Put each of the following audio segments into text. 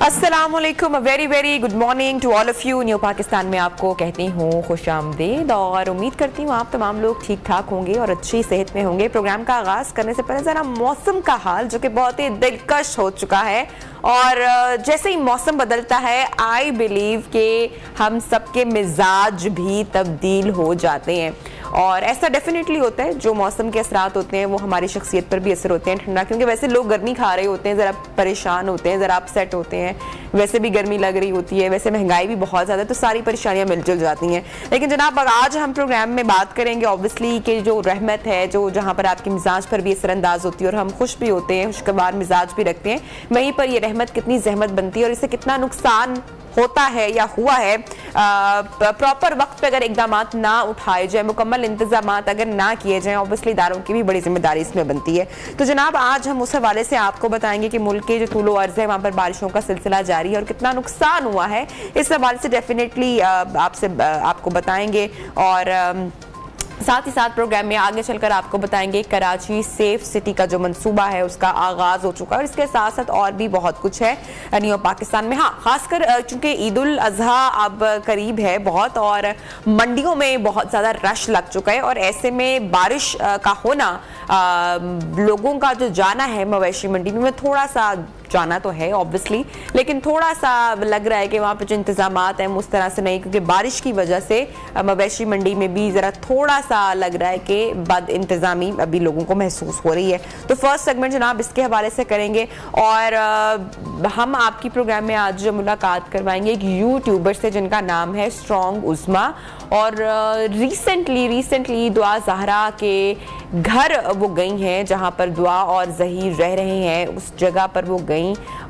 अस्सलामुअलैकुम, very very good morning to all of you. New Pakistan में आपको कहती हूँ खुशामदीद और उम्मीद करती हूँ आप तमाम लोग ठीक ठाक होंगे और अच्छी सेहत में होंगे। प्रोग्राम का आगाज़ करने से पहले ज़रा मौसम का हाल जो कि बहुत ही दिलकश हो चुका है और जैसे ही मौसम बदलता है आई बिलीव कि हम सबके मिजाज भी तब्दील हो जाते हैं और ऐसा डेफिनेटली होता है। जो मौसम के असरात होते हैं वो हमारी शख्सियत पर भी असर होते हैं। ठंडा क्योंकि वैसे लोग गर्मी खा रहे होते हैं, ज़रा परेशान होते हैं, ज़रा अपसेट होते हैं, वैसे भी गर्मी लग रही होती है, वैसे महंगाई भी बहुत ज़्यादा है, तो सारी परेशानियां मिलजुल जाती हैं। लेकिन जनाब आज हम प्रोग्राम में बात करेंगे ऑब्वियसली कि जो रहमत है जो जहाँ पर आपके मिजाज पर भी असरअंदाज होती है और हम खुश भी होते हैं, खुशगवार मिजाज भी रखते हैं, वहीं पर ये रहमत कितनी जहमत बनती है और इससे कितना नुकसान होता है या हुआ है। प्रॉपर वक्त पे अगर इकदाम ना उठाए जाए, मुकम्मल इंतजाम अगर ना किए जाएं, ऑब्वियसली इदारों की भी बड़ी जिम्मेदारी इसमें बनती है। तो जनाब आज हम उस हवाले से आपको बताएंगे कि मुल्क के जो तूलो अर्ज है वहाँ पर बारिशों का सिलसिला जारी है और कितना नुकसान हुआ है, इस हवाले से डेफिनेटली आपको बताएंगे। और साथ ही साथ प्रोग्राम में आगे चलकर आपको बताएंगे कराची सेफ सिटी का जो मंसूबा है उसका आगाज हो चुका है और इसके साथ साथ और भी बहुत कुछ है न्यू पाकिस्तान में। हाँ, खासकर चूंकि ईद उल अजहा अब करीब है बहुत और मंडियों में बहुत ज़्यादा रश लग चुका है और ऐसे में बारिश का होना लोगों का जो जाना है मवेशी मंडी में थोड़ा सा जाना तो है ऑब्वियसली, लेकिन थोड़ा सा लग रहा है कि वहाँ पे जो इंतजाम हैं उस तरह से नहीं, क्योंकि बारिश की वजह से मवेशी मंडी में भी ज़रा थोड़ा सा लग रहा है कि बद इंतजामी अभी लोगों को महसूस हो रही है। तो फर्स्ट सेगमेंट जनाब इसके हवाले से करेंगे और हम आपकी प्रोग्राम में आज मुलाकात करवाएंगे एक यूट्यूबर से जिनका नाम है स्ट्रॉन्ग उज़्मा और रिसेंटली दुआ ज़हरा के घर वो गई हैं जहाँ पर दुआ और ज़हीर रह रहे हैं, उस जगह पर वो गई।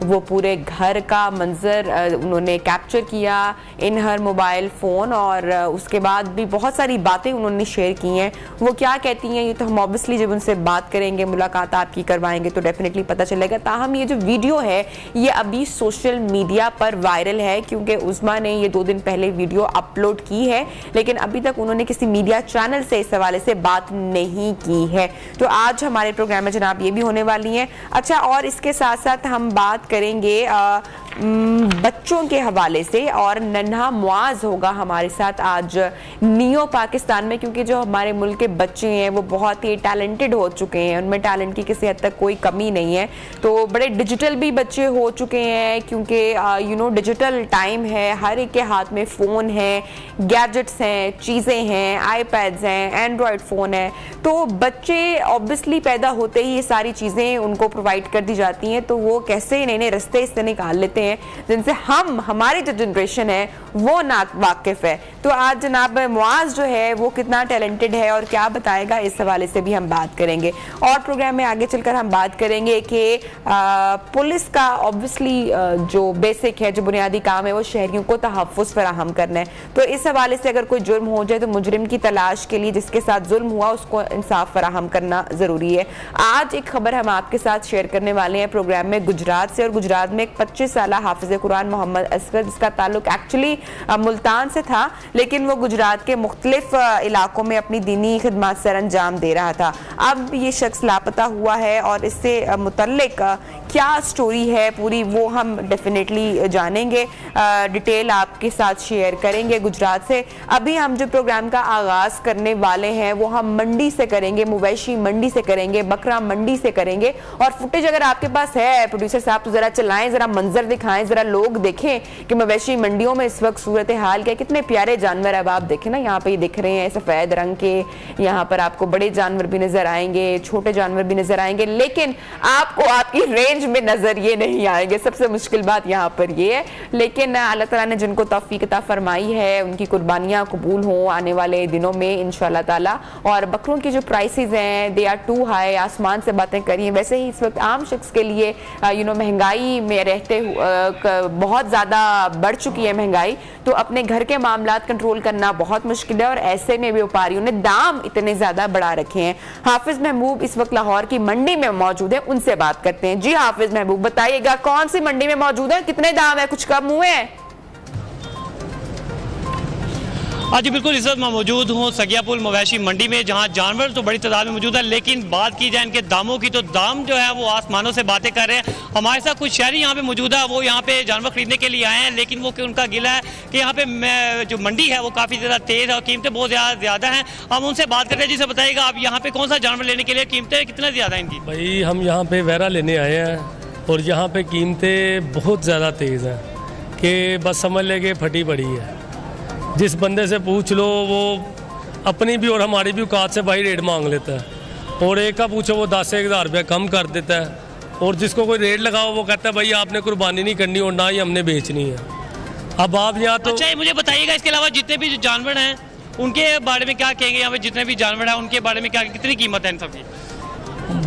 वो पूरे घर का मंजर उन्होंने कैप्चर किया इन हर मोबाइल फ़ोन और उसके बाद भी बहुत सारी बातें उन्होंने शेयर की हैं। वो क्या कहती हैं ये तो हम ऑब्वियसली जब उनसे बात करेंगे, मुलाकात आपकी करवाएंगे तो डेफिनेटली पता चलेगा। ताहम ये जो वीडियो है ये अभी सोशल मीडिया पर वायरल है क्योंकि उज़्मा ने ये 2 दिन पहले वीडियो अपलोड की है, लेकिन अभी तक उन्होंने किसी मीडिया चैनल से इस हवाले से बात नहीं की है। तो आज हमारे प्रोग्राम में जनाब ये भी होने वाली हैं। अच्छा, और इसके साथ साथ हम बात करेंगे बच्चों के हवाले से और नन्हा मुआज होगा हमारे साथ आज नियो पाकिस्तान में, क्योंकि जो हमारे मुल्क के बच्चे हैं वो बहुत ही टैलेंटेड हो चुके हैं, उनमें टैलेंट की किसी हद तक कोई कमी नहीं है। तो बड़े डिजिटल भी बच्चे हो चुके हैं क्योंकि डिजिटल टाइम है, हर एक के हाथ में फ़ोन है, गैजेट्स हैं, चीज़ें हैं, आईपैड्स हैं, एंड्रॉयड फ़ोन है। तो बच्चे ऑब्वियसली पैदा होते ही ये सारी चीज़ें उनको प्रोवाइड कर दी जाती हैं, तो वो कैसे नए नए रास्ते इससे निकाल लेते हैं जिनसे हमारी जो जनरेशन है वो ना वाकिफ है। तो आज जनाब मुआज जो है वो कितना टैलेंटेड है और क्या बताएगा, इस हवाले से भी हम बात करेंगे। और प्रोग्राम में आगे चलकर हम बात करेंगे कि पुलिस का ऑब्वियसली जो बेसिक है, जो बुनियादी काम है वो शहरियों को तहफ़्फ़ुज़ फराहम करना है। तो इस हवाले से अगर कोई जुर्म हो जाए तो मुजरिम की तलाश के लिए जिसके साथ जुल्म हुआ उसको इंसाफ फराहम करना ज़रूरी है। आज एक खबर हम आपके साथ शेयर करने वाले हैं प्रोग्राम में गुजरात से, और गुजरात में एक 25 साला हाफिज़ कुरान मोहम्मद असगर, जिसका ताल्लुक एक्चुअली मुल्तान से था लेकिन वो गुजरात के मुख्तलिफ इलाकों में अपनी दीनी खिदमत सर अंजाम दे रहा था। अब ये शख्स लापता हुआ है और इससे मुतल्लिक क्या स्टोरी है पूरी वो हम डेफिनेटली जानेंगे, डिटेल आपके साथ शेयर करेंगे गुजरात से। अभी हम जो प्रोग्राम का आगाज़ करने वाले हैं वो हम मंडी से करेंगे, मवेशी मंडी से करेंगे, बकरा मंडी से करेंगे। और फुटेज अगर आपके पास है प्रोड्यूसर साहब तो ज़रा चलाएं, ज़रा मंजर दिखाएं, ज़रा लोग देखें कि मवेशी मंडियों में इस वक्त सूरत हाल क्या, कितने प्यारे जानवर अब आप देखें ना, यहाँ पे ये दिख रहे हैं सफ़ेद रंग के, यहाँ पर आपको बड़े जानवर भी नज़र आएंगे, छोटे जानवर भी नज़र आएंगे, लेकिन आपको आपकी रेंज में नज़र ये नहीं आएंगे। सबसे मुश्किल बात यहाँ पर ये है, लेकिन अल्लाह ताला ने जिनको तौफीक अता फरमाई है उनकी कुर्बानियाँ कबूल हों आने वाले दिनों में इंशाअल्लाह ताला। और बकरों की जो प्राइसेस हैं दे आर टू हाई, आसमान से बातें करिए। वैसे ही इस वक्त आम शख्स के लिए महंगाई में रहते बहुत ज़्यादा बढ़ चुकी है महंगाई, तो अपने घर के मामलात कंट्रोल करना बहुत मुश्किल है और ऐसे में व्यापारियों ने दाम इतने ज़्यादा बढ़ा रखे हैं। हाफिज़ महबूब इस वक्त लाहौर की मंडी में मौजूद है, उनसे बात करते हैं। जी हाफिज़ महबूब बताइएगा कौन सी मंडी में मौजूद है, कितने दाम है, कुछ कम हुए हैं? हाँ जी बिल्कुल, इस वक्त मैं मौजूद हूँ सगियापुल मवेशी मंडी में, जहाँ जानवर तो बड़ी तादाद में मौजूद है, लेकिन बात की जाए इनके दामों की तो दाम जो है वो आसमानों से बातें कर रहे हैं। हमारे साथ कुछ शहरी यहाँ पे मौजूद है, वो यहाँ पे जानवर खरीदने के लिए आए हैं, लेकिन वो उनका गिला है कि यहाँ पे जो मंडी है वो काफ़ी ज़्यादा तेज़ है और कीमतें बहुत ज़्यादा हैं। हम उनसे बात करते हैं, जिसे बताइएगा आप यहाँ पे कौन सा जानवर लेने के लिए, कीमतें कितना ज़्यादा इनकी? भाई हम यहाँ पे वैरा लेने आए हैं और यहाँ पे कीमतें बहुत ज़्यादा तेज़ हैं कि बस समझ ले कि फटी पड़ी है। जिस बंदे से पूछ लो वो अपनी भी और हमारी भी औकात से भाई रेट मांग लेता है, और एक का पूछो वो 10,000 रुपये कम कर देता है, और जिसको कोई रेट लगाओ वो कहता है भाई आपने कुर्बानी नहीं करनी और ना ही हमने बेचनी है। अब आप यहाँ तो अच्छा, मुझे बताइएगा इसके अलावा जितने भी जानवर हैं उनके बारे में क्या कहेंगे? यहाँ पे जितने भी जानवर हैं उनके बारे में क्या, कितनी कीमत है इन सबकी?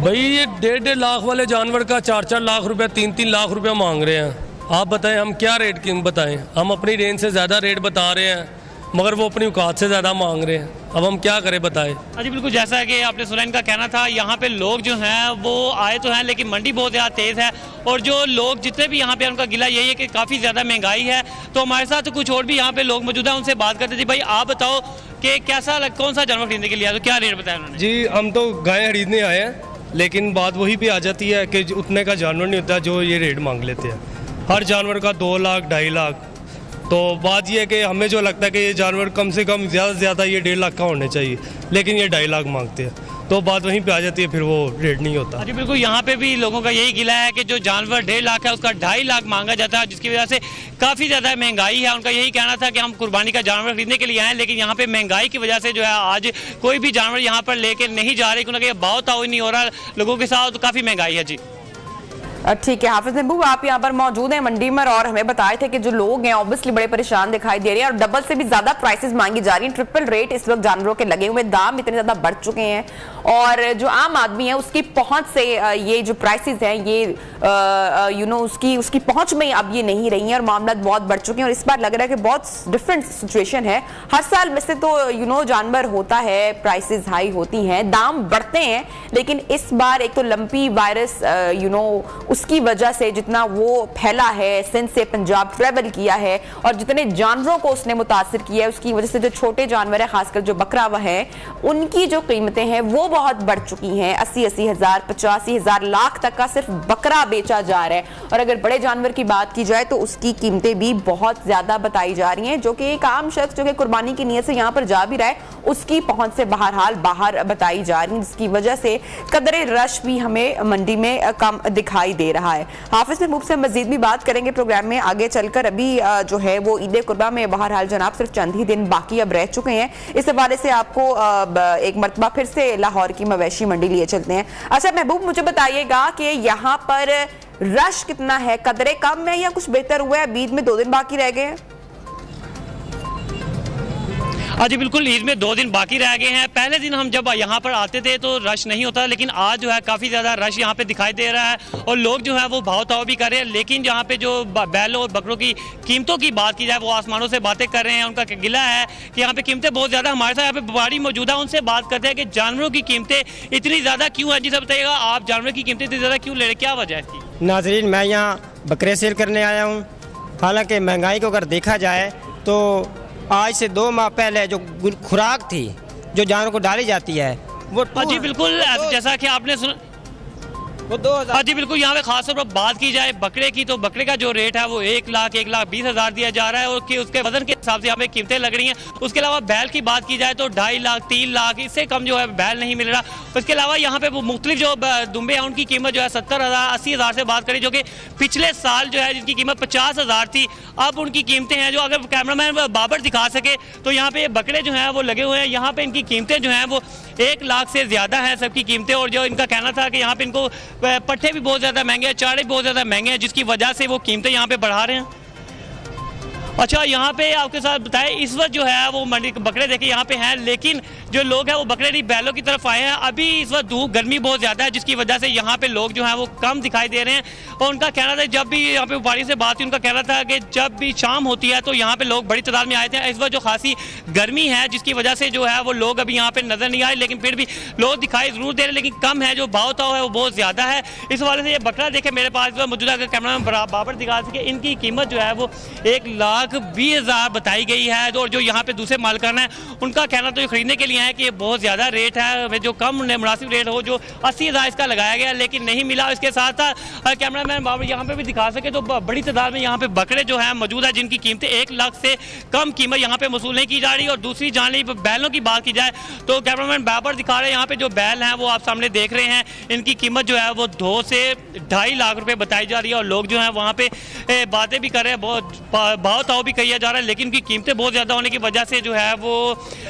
भाई ये 1.5 लाख वाले जानवर का 4-4 लाख रुपया 3-3 लाख रुपया मांग रहे हैं। आप बताएं हम क्या रेट की बताएं? हम अपनी रेंज से ज़्यादा रेट बता रहे हैं मगर वो अपनी औकात से ज़्यादा मांग रहे हैं। अब हम क्या करें बताएं? हाँ जी बिल्कुल, जैसा कि आपने सुना इनका कहना था, यहाँ पे लोग जो हैं वो आए तो हैं लेकिन मंडी बहुत ज़्यादा तेज़ है, और जो लोग जितने भी यहाँ पे उनका गिला यही है कि काफ़ी ज़्यादा महंगाई है। तो हमारे साथ कुछ और भी यहाँ पे लोग मौजूद हैं, उनसे बात करते थे। भाई आप बताओ कि कैसा कौन सा जानवर खरीदने के लिए, तो क्या रेट बताया उन्होंने? जी हम तो गाय खरीदने आए हैं, लेकिन बात वही पे आ जाती है कि उतने का जानवर नहीं होता जो ये रेट मांग लेते हैं। हर जानवर का 2 लाख 2.5 लाख। तो बात यह है कि हमें जो लगता है कि ये जानवर कम से कम ज़्यादा से ज़्यादा ये 1.5 लाख का होने चाहिए, लेकिन ये 2.5 लाख मांगते हैं, तो बात वहीं पे आ जाती है, फिर वो रेट नहीं होता। जी बिल्कुल, यहाँ पे भी लोगों का यही गिला है कि जो जानवर 1.5 लाख है उसका 2.5 लाख मांगा जाता है, जिसकी वजह से काफ़ी ज़्यादा महंगाई है। उनका यही कहना था कि हम कुर्बानी का जानवर खरीदने के लिए आए, लेकिन यहाँ पे महंगाई की वजह से जो है आज कोई भी जानवर यहाँ पर लेके नहीं जा रहे, क्योंकि भाव ताव ही नहीं हो रहा लोगों के साथ, तो काफ़ी महंगाई है। जी ठीक है हाफिज महबूब, आप यहाँ पर मौजूद हैं मंडी में और हमें बताए थे कि जो लोग हैं ऑब्वियसली बड़े परेशान दिखाई दे रहे हैं और डबल से भी ज्यादा प्राइसेस मांगी जा रही हैं, ट्रिपल रेट इस वक्त जानवरों के लगे हुए, दाम इतने ज्यादा बढ़ चुके हैं और जो आम आदमी है उसकी पहुंच से ये जो प्राइसेस हैं ये उसकी पहुंच में अब ये नहीं रही है और मामला बहुत बढ़ चुके हैं। और इस बार लग रहा है कि बहुत डिफरेंट सिचुएशन है। हर साल वैसे तो जानवर होता है, प्राइसेस हाई होती हैं, दाम बढ़ते हैं, लेकिन इस बार एक तो लंपी वायरस उसकी वजह से जितना वो फैला है, सिंध से पंजाब ट्रेवल किया है और जितने जानवरों को उसने मुतासिर किया है, उसकी वजह से जो छोटे जानवर है, खासकर जो बकरा है, उनकी जो कीमतें हैं वो बहुत बढ़ चुकी हैं। 80-80 हज़ार, 85 हज़ार, लाख तक का सिर्फ बकरा बेचा जा रहा है। और अगर बड़े जानवर की बात की जाए तो उसकी कीमतें भी बहुत ज्यादा बताई जा रही हैं, जो कि एक आम शख्स जो कि कुर्बानी की नीयत से यहाँ पर जा भी रहा है उसकी पहुंच से बाहर बताई जा रही है, जिसकी वजह से कदरे रश भी हमें मंडी में कम दिखाई दे रहा है। हाफिज महबूब से मजीद भी बात करेंगे प्रोग्राम में आगे चलकर। अभी जो है वो ईद कुर्बा में बहरहाल जनाब सिर्फ चंद ही दिन बाकी अब रह चुके हैं। इस हवाले से आपको एक मरतबा फिर से लाहौर की मवेशी मंडी लिए चलते हैं। अच्छा महबूब, मुझे बताइएगा कि यहाँ पर रश कितना है, कदरे कम है या कुछ बेहतर हुआ है? ईद में 2 दिन बाकी रह गए हैं। हाँ जी बिल्कुल, ईद में 2 दिन बाकी रह गए हैं। पहले दिन हम जब यहाँ पर आते थे तो रश नहीं होता, लेकिन आज जो है काफ़ी ज़्यादा रश यहाँ पे दिखाई दे रहा है और लोग जो है वो भाव ताव भी कर रहे हैं। लेकिन यहाँ पे जो बैलों और बकरों की कीमतों की बात की जाए वो आसमानों से बातें कर रहे हैं। उनका गिला है कि यहाँ पे कीमतें बहुत ज़्यादा। हमारे साथ यहाँ पे व्यापारी मौजूद है, उनसे बात करते हैं कि जानवरों की कीमतें इतनी ज़्यादा क्यों है। जी सर बताइएगा, आप जानवरों की कीमतें इतनी ज़्यादा क्यों ले रहे, क्या वजह है इसकी? नाजरीन, मैं यहाँ बकरे सेल करने आया हूँ। हालांकि महंगाई को अगर देखा जाए तो आज से 2 माह पहले जो खुराक थी जो जानवरों को डाली जाती है वो जी बिल्कुल, जैसा कि आपने सुना वो 2000। हाँ जी बिल्कुल, यहाँ पे खास तौर पर बात की जाए बकरे की तो बकरे का जो रेट है वो 1,20,000 दिया जा रहा है और कि उसके वजन के हिसाब से यहाँ पे कीमतें लग रही हैं। उसके अलावा बैल की बात की जाए तो 2.5 लाख 3 लाख, इससे कम जो है बैल नहीं मिल रहा। उसके अलावा यहाँ पे वो मुख्तलिफ जो दुम्बे हैं उनकी कीमत जो है 70,000 80,000 से बात करें, जो कि पिछले साल जो है जिनकी कीमत 50,000 थी, अब उनकी कीमतें हैं जो अगर कैमरामैन बाबर दिखा सके तो यहाँ पे बकरे जो हैं वो लगे हुए हैं। यहाँ पे इनकी कीमतें जो हैं वो 1 लाख से ज़्यादा हैं सबकी कीमतें। और जो इनका कहना था कि यहाँ पे इनको पट्ठे भी बहुत ज़्यादा महंगे हैं, चारे भी बहुत ज़्यादा महंगे हैं, जिसकी वजह से वो कीमतें यहाँ पे बढ़ा रहे हैं। अच्छा, यहाँ पे आपके साथ बताएं, इस वक्त जो है वो मंडी बकरे देखे यहाँ पे हैं, लेकिन जो लोग हैं वो बकरे बैलों की तरफ आए हैं। अभी इस वक्त धूप गर्मी बहुत ज़्यादा है, जिसकी वजह से यहाँ पे लोग जो हैं वो कम दिखाई दे रहे हैं। और उनका कहना था, जब भी यहाँ पे व्यापारी से बात हुई, उनका कहना था कि जब भी शाम होती है तो यहाँ पे लोग बड़ी तादाद में आए थे। इस वक्त जो खासी गर्मी है, जिसकी वजह से जो है वो लोग अभी यहाँ पे नजर नहीं आए, लेकिन फिर भी लोग दिखाई जरूर दे रहे हैं, लेकिन कम है। जो भाव ताव है वो बहुत ज़्यादा है। इस वाले से ये बकरा देखे मेरे पास मौजूदा कैमरा में बाबर दिखा सके, इनकी कीमत जो है वो 1,20,000 बताई गई है। और जो यहाँ पे दूसरे मालिकान है, उनका कहना तो खरीदने के लिए है कि ये बहुत ज़्यादा रेट है, जो कम मुनासिब रेट हो, जो 80,000 इसका लगाया गया, लेकिन नहीं मिला। इसके साथ कैमरा मैन बाबर यहाँ पे भी दिखा सके तो बड़ी तादाद में यहाँ पे बकरे जो है मौजूद है, जिनकी कीमतें 1 लाख से कम कीमत यहाँ पे वसूल नहीं की जा रही। और दूसरी जानिब बैलों की बात की जाए तो कैमरामैन बाबर दिखा रहे हैं, यहाँ पे जो बैल हैं वो आप सामने देख रहे हैं, इनकी कीमत जो है वो 2 से 2.5 लाख रुपए बताई जा रही है। और लोग जो हैं वहाँ पे बातें भी कर रहे हैं, बहुत भाव ताव भी किया जा रहा है, लेकिन उनकी कीमतें बहुत ज़्यादा होने की वजह से जो है वो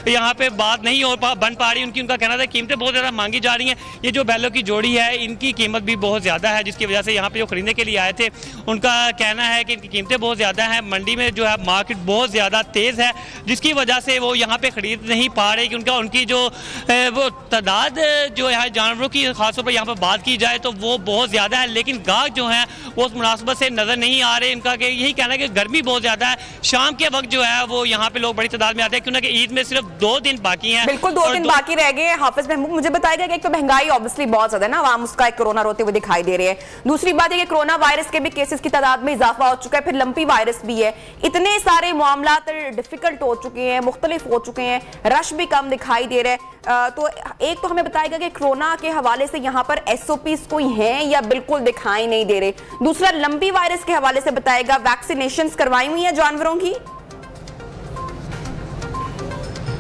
यहाँ पे बात नहीं बन पा रही। उनका कहना था कीमतें बहुत ज़्यादा मांगी जा रही हैं। ये जो बैलों की जोड़ी है, इनकी कीमत भी बहुत ज़्यादा है, जिसकी वजह से यहाँ पे जो खरीदने के लिए आए थे, उनका कहना है कि इनकी कीमतें बहुत ज़्यादा हैं। मंडी में जो है मार्केट बहुत ज़्यादा तेज़ है, जिसकी वजह से वो यहाँ पे खरीद नहीं पा रहे, क्योंकि उनकी जो वो तादाद जो है जानवरों की खासतौर पर यहाँ पर बात की जाए तो वो बहुत ज़्यादा है, लेकिन गाहक जो है वो उस मुनासबत से नज़र नहीं आ रहे। इनका यही कहना है कि गर्मी बहुत ज़्यादा है, शाम के वक्त जो है वो यहाँ पे लोग बड़ी तादाद में आते हैं, क्योंकि ईद में सिर्फ 2 दिन बाकी हैं। बिल्कुल 2 दिन बाकी रह गए। हाफिज महमूद, मुझे बताएगा कि एक तो महंगाई ऑब्वियसली बहुत ज्यादा है ना, आवाम उसका एक कोरोना रोते हुए दिखाई दे रहे हैं। दूसरी बात है कि कोरोना वायरस के भी केसेस की तादाद में इजाफा हो चुका है, फिर लंपी वायरस भी है। इतने सारे मामला डिफिकल्ट हो चुके हैं, मुख्तलिफ हो चुके हैं, रश भी कम दिखाई दे रहा है। तो एक तो हमें बताएगा कि कोरोना के हवाले से यहाँ पर SOPs कोई हैं या बिल्कुल दिखाई नहीं दे रहे। दूसरा, लंपी वायरस के हवाले से बताएगा, वैक्सीनेशंस करवाई हुई हैं जानवरों की?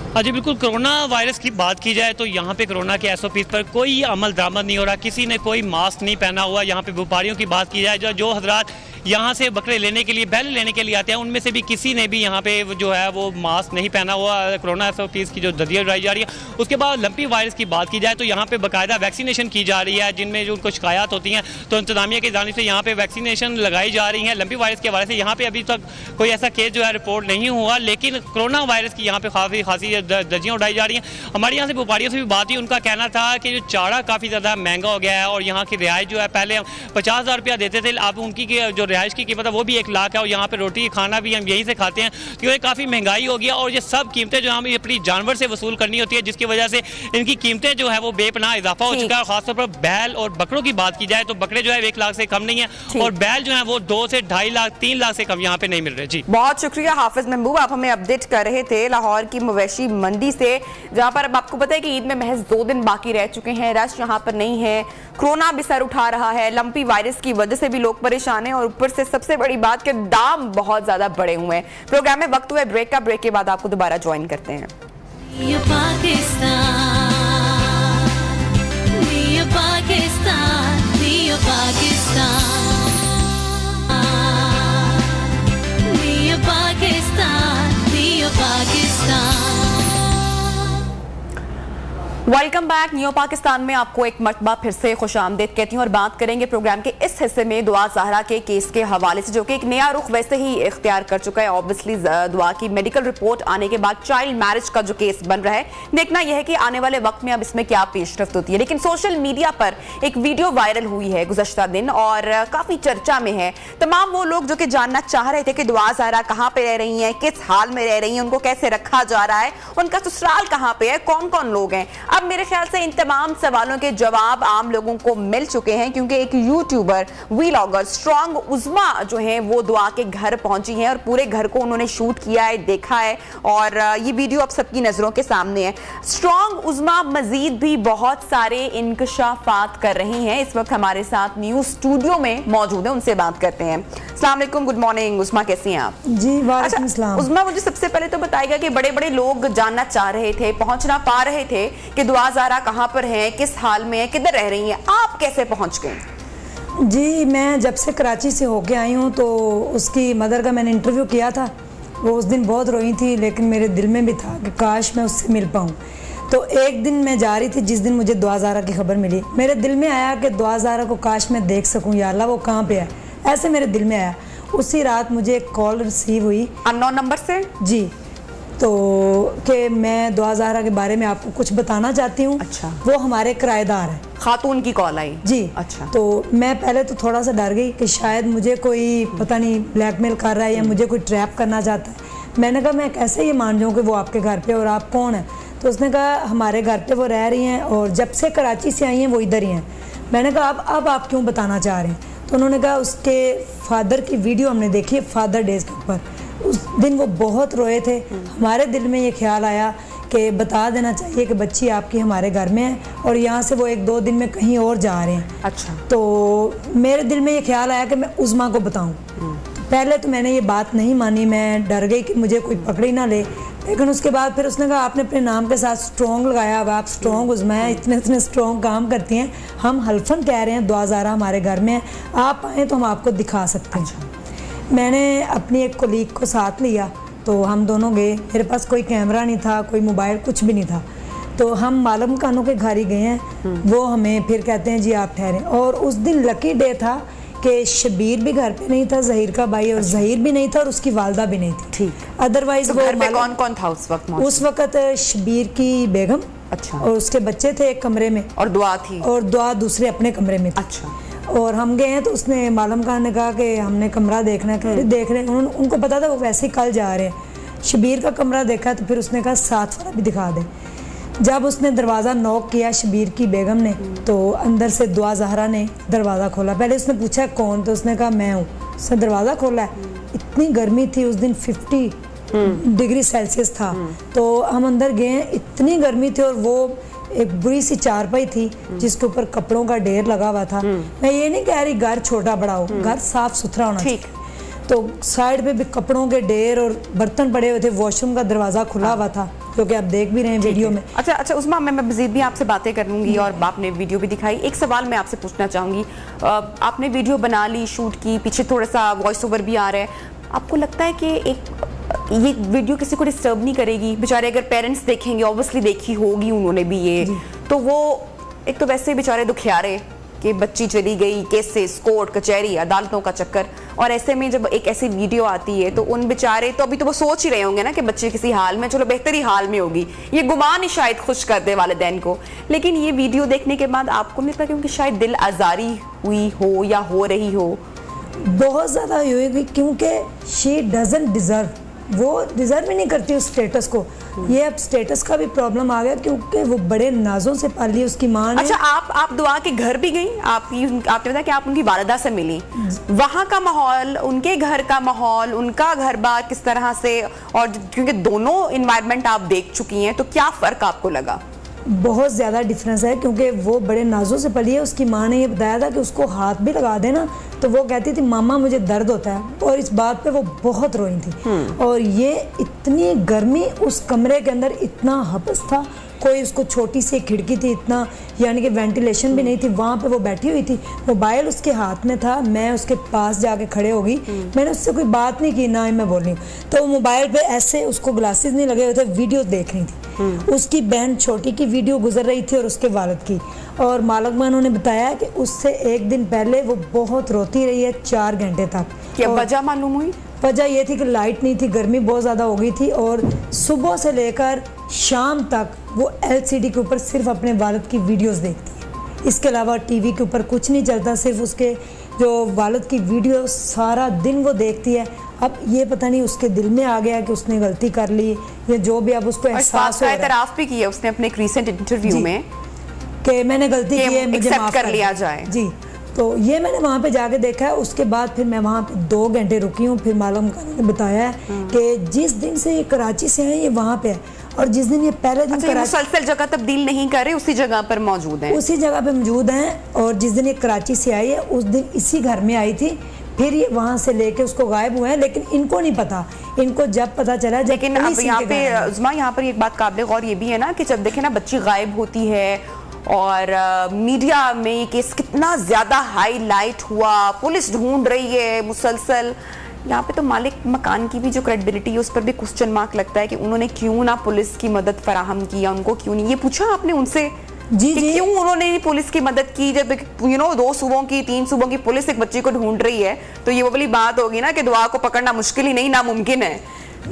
हाँ जी बिल्कुल। कोरोना वायरस की बात की जाए तो यहाँ पे कोरोना के SOPs पर कोई अमल दरामद नहीं हो रहा, किसी ने कोई मास्क नहीं पहना हुआ। यहाँ पे व्यापारियों की बात की जाए, जो हजरात यहाँ से बकरे लेने के लिए, बैल लेने के लिए आते हैं, उनमें से भी किसी ने भी यहाँ पे जो है वो मास्क नहीं पहना हुआ। कोरोना SOPs की जो दरिया उड़ाई जा रही है। उसके बाद लंपी वायरस की बात की जाए तो यहाँ पे बाकायदा वैक्सीनेशन की जा रही है, जिनमें जो उनको शिकायत होती हैं तो इंतजामिया की जानिब से यहाँ पे वैक्सीनेशन लगाई जा रही है। लंपी वायरस के हवाले से यहाँ पे अभी तक कोई ऐसा केस जो है रिपोर्ट नहीं हुआ, लेकिन कोरोना वायरस की यहाँ पे काफ़ी खासी दर्जियाँ उड़ाई जा रही हैं। हमारे यहाँ से व्यापारियों से भी बात हुई, उनका कहना था कि जो चारा काफ़ी ज़्यादा महंगा हो गया है, और यहाँ की रिहाइश जो है, पहले हम 50,000 रुपया देते थे, अब उनकी जो रिहाइश की कीमत है वो भी 1 लाख है, और यहाँ पे रोटी खाना भी हम यहीं से खाते हैं, क्योंकि काफ़ी महंगाई हो गया। और ये सब कीमतें जो हमें अपनी जानवर से वसूल करनी होती है, जिसकी वजह से इनकी कीमतें जो है वो बेपनाह इजाफा हो चुका है। खासतौर पर बैल और बकरों की बात की जाए तो बकरे जो है 1 लाख से कम नहीं है, और बैल जो है वो 2 से 2.5 लाख 3 लाख से कम यहाँ पे नहीं मिल रहे। जी बहुत शुक्रिया हाफिज महबूब, आप हमें अपडेट कर रहे थे लाहौर की मवेशी मंडी से, जहां पर अब आपको पता है कि ईद में महज 2 दिन बाकी रह चुके हैं। रश यहाँ पर नहीं है, कोरोना भी सर उठा रहा है, लंपी वायरस की वजह से भी लोग परेशान हैं, और ऊपर से सबसे बड़ी बात के दाम बहुत ज्यादा बढ़े हुए हैं। प्रोग्राम में वक्त हुआ है ब्रेक का, ब्रेक के बाद आपको दोबारा ज्वाइन करते हैं। ये पाकिस्तान, ये पाकिस्तान, ये पाकिस्तान, ये पाकिस्तान, ये Pakistan. Welcome back. New Pakistan में आपको एक मरतबा फिर से खुशामदीद कहती हूँ, और बात करेंगे प्रोग्राम के इस हिस्से में दुआ ज़हरा के केस के हवाले से, जो कि एक नया रुख वैसे ही इख्तियार कर चुका है। ऑब्वियसली दुआ की मेडिकल रिपोर्ट आने के बाद चाइल्ड मैरिज का जो केस बन रहा है, देखना यह है कि आने वाले वक्त में अब इसमें क्या पेशरफ्त होती है। लेकिन सोशल मीडिया पर एक वीडियो वायरल हुई है गुज़श्ता दिन, और काफ़ी चर्चा में है। तमाम वो लोग जो कि जानना चाह रहे थे कि दुआ ज़हरा कहाँ पर रह रही हैं, किस हाल में रह रही हैं, उनको कैसे रखा जा रहा है, उनका ससुराल कहाँ पर है, कौन कौन लोग हैं। अब मेरे ख्याल से इन तमाम सवालों के जवाब आम लोगों को मिल चुके हैं, क्योंकि एक यूट्यूबर व्लॉगर स्ट्रॉन्ग उज़मा जो है वो दुआ के घर पहुंची हैं, और पूरे घर को उन्होंने शूट किया है, देखा है, और ये वीडियो अब सबकी नजरों के सामने है। स्ट्रॉन्ग उज़मा मजीद भी बहुत सारे इंकशाफात कर रही हैं। इस वक्त हमारे साथ न्यूज स्टूडियो में मौजूद है, उनसे बात करते हैं। अस्सलाम वालेकुम, गुड मॉर्निंग उज़मा, कैसी हैं आप? जी वालेकुम सलाम। उज़मा, मुझे सबसे पहले तो बताइएगा कि बड़े बड़े लोग जानना चाह रहे थे, पहुंच ना पा रहे थे कि दुआ ज़हरा कहाँ पर है, किस हाल में है, किधर रह रही हैं, आप कैसे पहुंच गए? जी, मैं जब से कराची से होके आई हूँ तो उसकी मदर का मैंने इंटरव्यू किया था। वो उस दिन बहुत रोई थी, लेकिन मेरे दिल में भी था कि काश मैं उससे मिल पाऊँ। तो एक दिन मैं जा रही थी जिस दिन मुझे दुआ ज़हरा की खबर मिली, मेरे दिल में आया कि दुआ ज़हरा को काश मैं देख सकूँ, या अल्लाह वो कहाँ पे है, ऐसे मेरे दिल में आया। उसी रात मुझे एक कॉल रिसीव हुई अननोन नंबर से। जी, तो कि मैं दुआ ज़हरा के बारे में आपको कुछ बताना चाहती हूँ। अच्छा। वो हमारे किराएदार हैं। खातून की कॉल आई जी। अच्छा। तो मैं पहले तो थोड़ा सा डर गई कि शायद मुझे कोई पता नहीं ब्लैकमेल कर रहा है या मुझे कोई ट्रैप करना चाहता है। मैंने कहा मैं कैसे ये मान जाऊँ कि वो आपके घर पे और आप कौन हैं। तो उसने कहा हमारे घर पे वो रह रही हैं और जब से कराची से आई हैं वो इधर ही हैं। मैंने कहा अब आप क्यों बताना चाह रहे हैं। तो उन्होंने कहा उसके फादर की वीडियो हमने देखी है फादर डेज के ऊपर, उस दिन वो बहुत रोए थे। हमारे दिल में ये ख्याल आया कि बता देना चाहिए कि बच्ची आपकी हमारे घर में है और यहाँ से वो 1-2 दिन में कहीं और जा रहे हैं। अच्छा। तो मेरे दिल में ये ख्याल आया कि मैं उज़मा को बताऊँ। पहले तो मैंने ये बात नहीं मानी, मैं डर गई कि मुझे कोई पकड़ ही ना ले। लेकिन उसके बाद फिर उसने कहा आपने अपने नाम के साथ स्ट्रॉन्ग लगाया, अब आप स्ट्रॉन्ग उज़मा है, इतने स्ट्रॉन्ग काम करती हैं। हम हल्फन कह रहे हैं दुआ ज़हरा हमारे घर में है, आप आएँ तो हम आपको दिखा सकते हैं। मैंने अपनी एक कोलीग को साथ लिया तो हम दोनों गए। मेरे पास कोई कैमरा नहीं था, कोई मोबाइल, कुछ भी नहीं था। तो हम मालूम कानों के घर ही गए हैं। वो हमें फिर कहते हैं जी आप ठहरें। और उस दिन लकी डे था कि शबीर भी घर पे नहीं था, जहीर का भाई, और जहीर भी नहीं था और उसकी वालदा भी नहीं थी। ठीक। अदरवाइज तो वो घर पे कौन कौन था उस वक्त? उस वक्त शबीर की बेगम, अच्छा, और उसके बच्चे थे एक कमरे में, और दुआ थी, और दुआ दूसरे अपने कमरे में थी। अच्छा। और हम गए हैं तो उसने मालूम खान ने कहा कि हमने कमरा देखना है। देख रहे हैं, उनको पता था वो वैसे ही कल जा रहे हैं। शबीर का कमरा देखा तो फिर उसने कहा साथ वाला भी दिखा दे। जब उसने दरवाज़ा नॉक किया शबीर की बेगम ने, तो अंदर से दुआ ज़हरा ने दरवाज़ा खोला। पहले उसने पूछा कौन, तो उसने कहा मैं हूँ। उसने दरवाज़ा खोला है। इतनी गर्मी थी उस दिन, 50 डिग्री सेल्सियस था। तो हम अंदर गए हैं, इतनी गर्मी थी और वो एक बुरी सी चारपाई थी जिसके ऊपर कपड़ों का ढेर लगा हुआ था। मैं ये नहीं कह रही घर छोटा बड़ा हो, घर साफ सुथरा होना चाहिए। तो साइड पे भी कपड़ों के ढेर और बर्तन पड़े हुए थे। वॉशरूम का दरवाजा खुला हुआ था, जो कि आप देख भी रहे हैं वीडियो में। अच्छा उस्मा, मैं मज़ीद भी आपसे बातें करूंगी और आपने वीडियो भी दिखाई। एक सवाल मैं आपसे पूछना चाहूँगी, आपने वीडियो बना ली, शूट की, पीछे थोड़ा सा वॉइस ओवर भी आ रहा है, आपको लगता है कि ये वीडियो किसी को डिस्टर्ब नहीं करेगी? बेचारे अगर पेरेंट्स देखेंगे, ऑब्वियसली देखी होगी उन्होंने भी ये, तो वो एक तो वैसे बेचारे दुखियारे कि बच्ची चली गई, केसेस, कोर्ट कचहरी, अदालतों का चक्कर, और ऐसे में जब एक ऐसी वीडियो आती है तो उन बेचारे तो अभी तो वो सोच ही रहे होंगे ना कि बच्चे किसी हाल में, चलो बेहतरी हाल में होगी, ये गुमान ही शायद खुश कर दे वालिदैन को। लेकिन ये वीडियो देखने के बाद आपको नहीं लगता क्योंकि शायद दिल आज़ारी हुई हो या हो रही हो? बहुत ज़्यादा हुई, क्योंकि शी डजंट डिज़र्व, वो डिज़र्व ही नहीं करती उस स्टेटस को। ये अब स्टेटस का भी प्रॉब्लम आ गया क्योंकि वो बड़े नाजों से पाली उसकी माँ ने। अच्छा, आप दुआ के घर भी गई, आपने बताया कि आप उनकी वालिदा से मिली, वहाँ का माहौल, उनके घर का माहौल, उनका घर बार किस तरह से, और क्योंकि दोनों इन्वायरमेंट आप देख चुकी हैं, तो क्या फ़र्क आपको लगा? बहुत ज़्यादा डिफरेंस है क्योंकि वो बड़े नाजों से पली है। उसकी माँ ने ये बताया था कि उसको हाथ भी लगा देना तो वो कहती थी मामा मुझे दर्द होता है, और इस बात पे वो बहुत रोई थी। और ये इतनी गर्मी, उस कमरे के अंदर इतना हबस था, कोई उसको छोटी सी खिड़की थी, इतना यानी कि वेंटिलेशन भी नहीं थी, वहाँ पे वो बैठी हुई थी, मोबाइल उसके हाथ में था। मैं उसके पास जाके खड़े हो गई, मैंने उससे कोई बात नहीं की, ना ही मैं बोली। तो मोबाइल पे ऐसे उसको ग्लासेस नहीं लगे हुए थे, वीडियो देख रही थी। उसकी बहन छोटी की वीडियो गुजर रही थी और उसके वालिद की। और मालकमानों ने बताया कि उससे एक दिन पहले वो बहुत रोती रही है 4 घंटे तक। क्या वजह मालूम हुई? वजह ये थी कि लाइट नहीं थी, गर्मी बहुत ज़्यादा हो गई थी, और सुबह से लेकर शाम तक वो LCD के ऊपर सिर्फ अपने वालिद की वीडियोस देखती है। इसके अलावा टीवी के ऊपर कुछ नहीं चलता, सिर्फ उसके जो वालिद की वीडियो सारा दिन वो देखती है। अब ये पता नहीं उसके दिल में आ गया कि उसने गलती कर ली या जो भी, अब उसको एहसास हो रहा है। एतराफ़ भी किया उसने अपने एक रीसेंट इंटरव्यू में कि मैंने गलती की है, मुझे माफ कर लिया जाए। जी, तो ये मैंने वहाँ पे जाके देखा है। उसके बाद फिर मैं वहाँ पे 2 घंटे रुकी हूँ। फिर मालूम ने बताया है कि जिस दिन से ये कराची से हैं ये वहाँ पे है, और जिस दिन ये पहले दिन मुसलसल जगह तब्दील नहीं करे, उसी जगह पर मौजूद हैं, उसी जगह पे मौजूद हैं। और जिस दिन ये कराची से आई है उस दिन इसी घर में आई थी, फिर ये वहाँ से लेके उसको गायब हुए हैं। लेकिन इनको नहीं पता, इनको जब पता चला जब। लेकिन अब यहाँ पे उज़्मा, यहाँ पर एक बात काबिल गौर ये भी है ना कि जब देखे ना बच्ची गायब होती है और मीडिया में ये केस कितना ज़्यादा हाईलाइट हुआ, पुलिस ढूंढ रही है मुसलसल, यहाँ पे तो मालिक मकान की भी जो क्रेडिबिलिटी है उस पर भी क्वेश्चन मार्क लगता है कि उन्होंने क्यों ना पुलिस की मदद फराहम की, या उनको क्यों नहीं। ये पूछा आपने उनसे जी कि क्यों उन्होंने पुलिस की मदद की? जब 2 सूबों की 3 सूबों की पुलिस एक बच्ची को ढूंढ रही है तो ये वो वाली बात होगी ना कि दुआ को पकड़ना मुश्किल ही नहीं नामुमकिन है।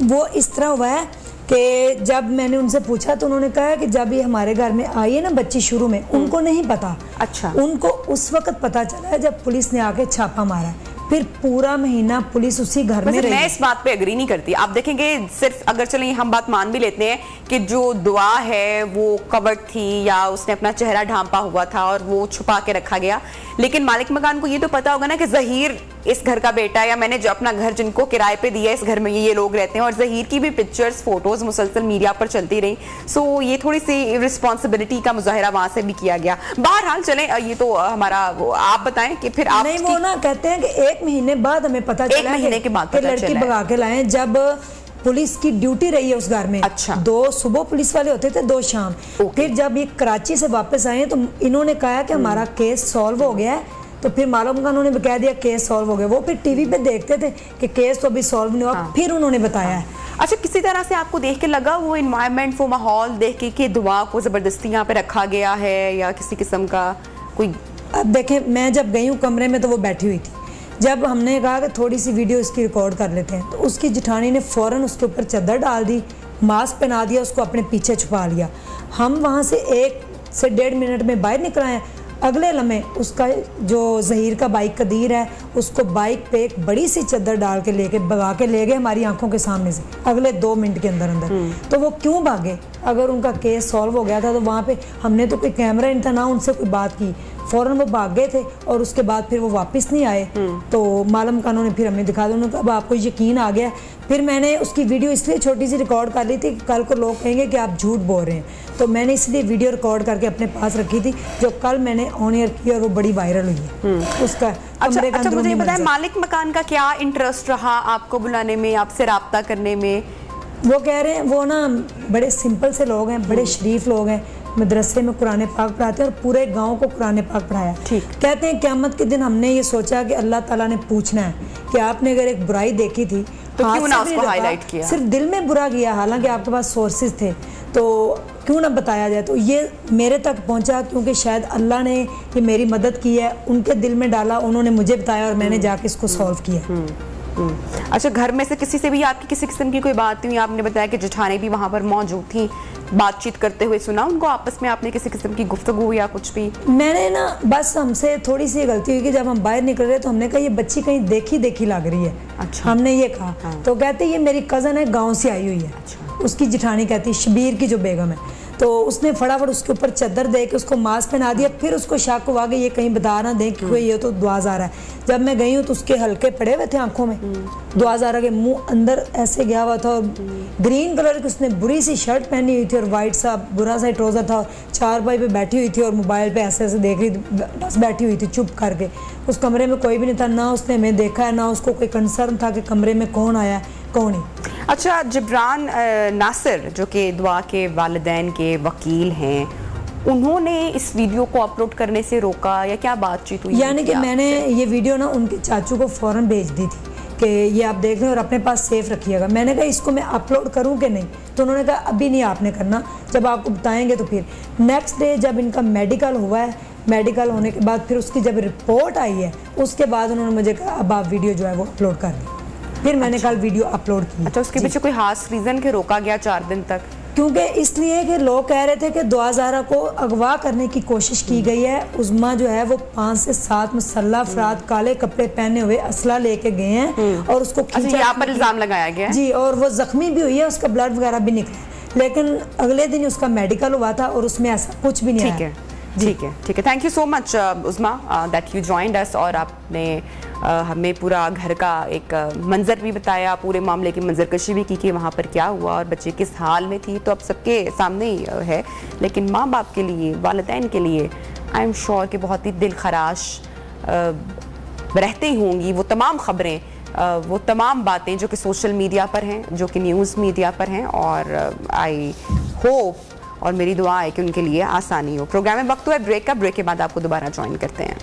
वो इस तरह हुआ है कि जब मैंने उनसे पूछा तो उन्होंने कहा कि जब ये हमारे घर में आई है ना बच्ची शुरू में, उनको नहीं पता। अच्छा। उनको उस वक्त पता चला है जब पुलिस ने आके छापा मारा है। फिर पूरा महीना पुलिस उसी घर में रही। मैं इस बात पे एग्री नहीं करती। आप देखेंगे सिर्फ अगर चलें हम बात मान भी लेते हैं कि जो दुआ है वो कवर्ड थी या उसने अपना चेहरा ढांपा हुआ था और वो छुपा के रखा गया, लेकिन मालिक मकान को ये तो पता होगा ना कि जहीर इस घर का बेटा है, या मैंने जो अपना घर जिनको किराए पे दिया है इस घर में ये लोग रहते हैं। और जहीर की भी पिक्चर्स फोटोज मुसलसल मीडिया पर चलती रही। सो ये थोड़ी सी रिस्पॉन्सिबिलिटी का मुजाहिरा वहां से भी किया गया। बहरहाल चले, ये तो हमारा आप बताएं कि फिर आप नहीं, वो ना कहते हैं कि 1 महीने बाद हमें पता चला, 1 महीने के बाद पता लड़की भगा के लाए जब पुलिस की ड्यूटी रही है उस घर में। अच्छा। 2 सुबह पुलिस वाले होते थे, 2 शाम। फिर जब ये कराची से वापस आए तो इन्होंने कहा कि हमारा केस सॉल्व हो गया है। तो फिर मालूम का उन्होंने कह दिया केस सॉल्व हो गया। वो फिर टीवी पे देखते थे कि केस तो अभी सॉल्व नहीं हुआ। फिर उन्होंने बताया है। अच्छा, किसी तरह से आपको देख के लगा वो इन्वायरमेंट, वो माहौल देख के कि दुआ को जबरदस्ती यहाँ पे रखा गया है या किसी किस्म का कोई? अब देखें, मैं जब गई हूँ कमरे में तो वो बैठी हुई थी। जब हमने कहा कि थोड़ी सी वीडियो इसकी रिकॉर्ड कर लेते हैं तो उसकी जिठानी ने फ़ौरन उसके ऊपर चादर डाल दी, मास्क पहना दिया, उसको अपने पीछे छुपा लिया। हम वहाँ से 1 से 1.5 मिनट में बाहर निकल आए। अगले लम्हे उसका जो जहीर का बाइक कदीर है उसको बाइक पे एक बड़ी सी चादर डाल के लेके भगा के ले गए हमारी आंखों के सामने से अगले 2 मिनट के अंदर अंदर। तो वो क्यों भागे? अगर उनका केस सॉल्व हो गया था तो वहाँ पे हमने तो कोई कैमरा नहीं था, ना उनसे कोई बात की, फ़ौरन वो भाग गए थे और उसके बाद फिर वो वापस नहीं आए। तो मालूम कानों ने फिर हमें दिखा दिया। उन्होंने कहा अब आपको यकीन आ गया। फिर मैंने उसकी वीडियो इसलिए छोटी सी रिकॉर्ड कर ली थी कि कल को लोग कहेंगे कि आप झूठ बोल रहे हैं, तो मैंने इसलिए वीडियो रिकॉर्ड करके अपने पास रखी थी, जो कल मैंने ऑन एयर की और वो बड़ी वायरल हुई है उसका। अच्छा, मुझे ये बताएं मालिक मकान का क्या इंटरेस्ट रहा आपको बुलाने में, आपसे राब्ता करने में? वो कह रहे हैं वो ना बड़े सिंपल से लोग हैं, बड़े शरीफ लोग हैं, मदरसे में कुरान पाक पढ़ाते हैं और पूरे गांव को कुरान पाक पढ़ाया। ठीक। कहते हैं क़यामत के दिन हमने ये सोचा कि अल्लाह ताला ने पूछना है कि आपने अगर एक बुराई देखी थी तो क्यों ना उसको हाईलाइट किया, सिर्फ दिल में बुरा किया, हालांकि आपके पास सोर्सेज थे, तो क्यों ना बताया जाए। तो ये मेरे तक पहुंचा क्योंकि शायद अल्लाह ने ये मेरी मदद की है, उनके दिल में डाला, उन्होंने मुझे बताया और मैंने जाके इसको सॉल्व किया। अच्छा, घर में से किसी से भी आपकी किसी किस्म की कोई बात हुई? आपने बताया कि जेठानी भी वहाँ पर मौजूद थी, बातचीत करते हुए सुना उनको, आपस में आपने किसी किस्म की गुफ्तगू या कुछ भी? मैंने ना बस हमसे थोड़ी सी गलती हुई कि जब हम बाहर निकल रहे तो हमने कहा ये बच्ची कहीं देखी देखी लग रही है। अच्छा। हमने ये कहा। तो कहते ये मेरी कज़न है, गाँव से आई हुई है। अच्छा। उसकी जिठानी कहती शबीर की जो बेगम है। तो उसने फटाफट उसके ऊपर चादर दे के उसको मास्क पहना दिया। फिर उसको शक हुआ कि ये कहीं बता ना दें कि ये तो दुआज़ आ रहा है। जब मैं गई हूँ तो उसके हल्के पड़े हुए थे आंखों में, दुआज़ारा के मुंह अंदर ऐसे गया हुआ था और ग्रीन कलर की उसने बुरी सी शर्ट पहनी हुई थी और वाइट सा बुरा सा ट्राउज़र था। 4 पाई पे बैठी हुई थी और मोबाइल पे ऐसे ऐसे देख रही थी, बस बैठी हुई थी चुप करके। उस कमरे में कोई भी नहीं था, ना उसने हमें देखा है, ना उसको कोई कंसर्न था कि कमरे में कौन आया कौन नहीं। अच्छा, जिब्रान नासिर जो कि दुआ के वालिदैन के वकील हैं, उन्होंने इस वीडियो को अपलोड करने से रोका या क्या बातचीत हुई? यानी कि मैंने ये वीडियो ना उनके चाचू को फ़ौरन भेज दी थी कि ये आप देख लें और अपने पास सेफ रखिएगा। मैंने कहा इसको मैं अपलोड करूं कि नहीं, तो उन्होंने कहा अभी नहीं आपने करना, जब आपको बताएंगे तो फिर। नेक्स्ट डे जब इनका मेडिकल हुआ है, मेडिकल होने के बाद फिर उसकी जब रिपोर्ट आई है उसके बाद उन्होंने मुझे कहा अब आप वीडियो जो है वो अपलोड कर दें। फिर मैंने कल वीडियो अपलोड की। अच्छा, उसके पीछे कोई खास रीज़न के रोका गया 4 दिन तक? क्योंकि इसलिए कि लोग कह रहे थे कि दुआज़ारा को अगवा करने की कोशिश की गई है। उज़्मा जो है वो 5 से 7 मुसल्लह अफराद काले कपड़े पहने हुए असला लेके गए हैं और उसको खींचा। यहाँ पर इल्ज़ाम लगाया गया जी, और वो जख्मी भी हुई है, उसका ब्लड वगैरह भी निकला, लेकिन अगले दिन उसका मेडिकल हुआ था और उसमें ऐसा कुछ भी नहीं आया। ठीक है। Thank you so much Uzma that you joined us, और आपने हमें पूरा घर का एक मंजर भी बताया, पूरे मामले की मंजरकशी भी की कि वहाँ पर क्या हुआ और बच्चे किस हाल में थी। तो अब सबके सामने ही है, लेकिन माँ बाप के लिए, वालिदैन के लिए आई एम श्योर कि बहुत ही दिल खराश रहती होंगी वो तमाम खबरें, वो तमाम बातें जो कि सोशल मीडिया पर हैं, जो कि न्यूज़ मीडिया पर हैं। और आई होप और मेरी दुआ है कि उनके लिए आसानी हो। प्रोग्राम में वक्त हुआ है ब्रेक का, ब्रेक के बाद आपको दोबारा ज्वाइन करते हैं।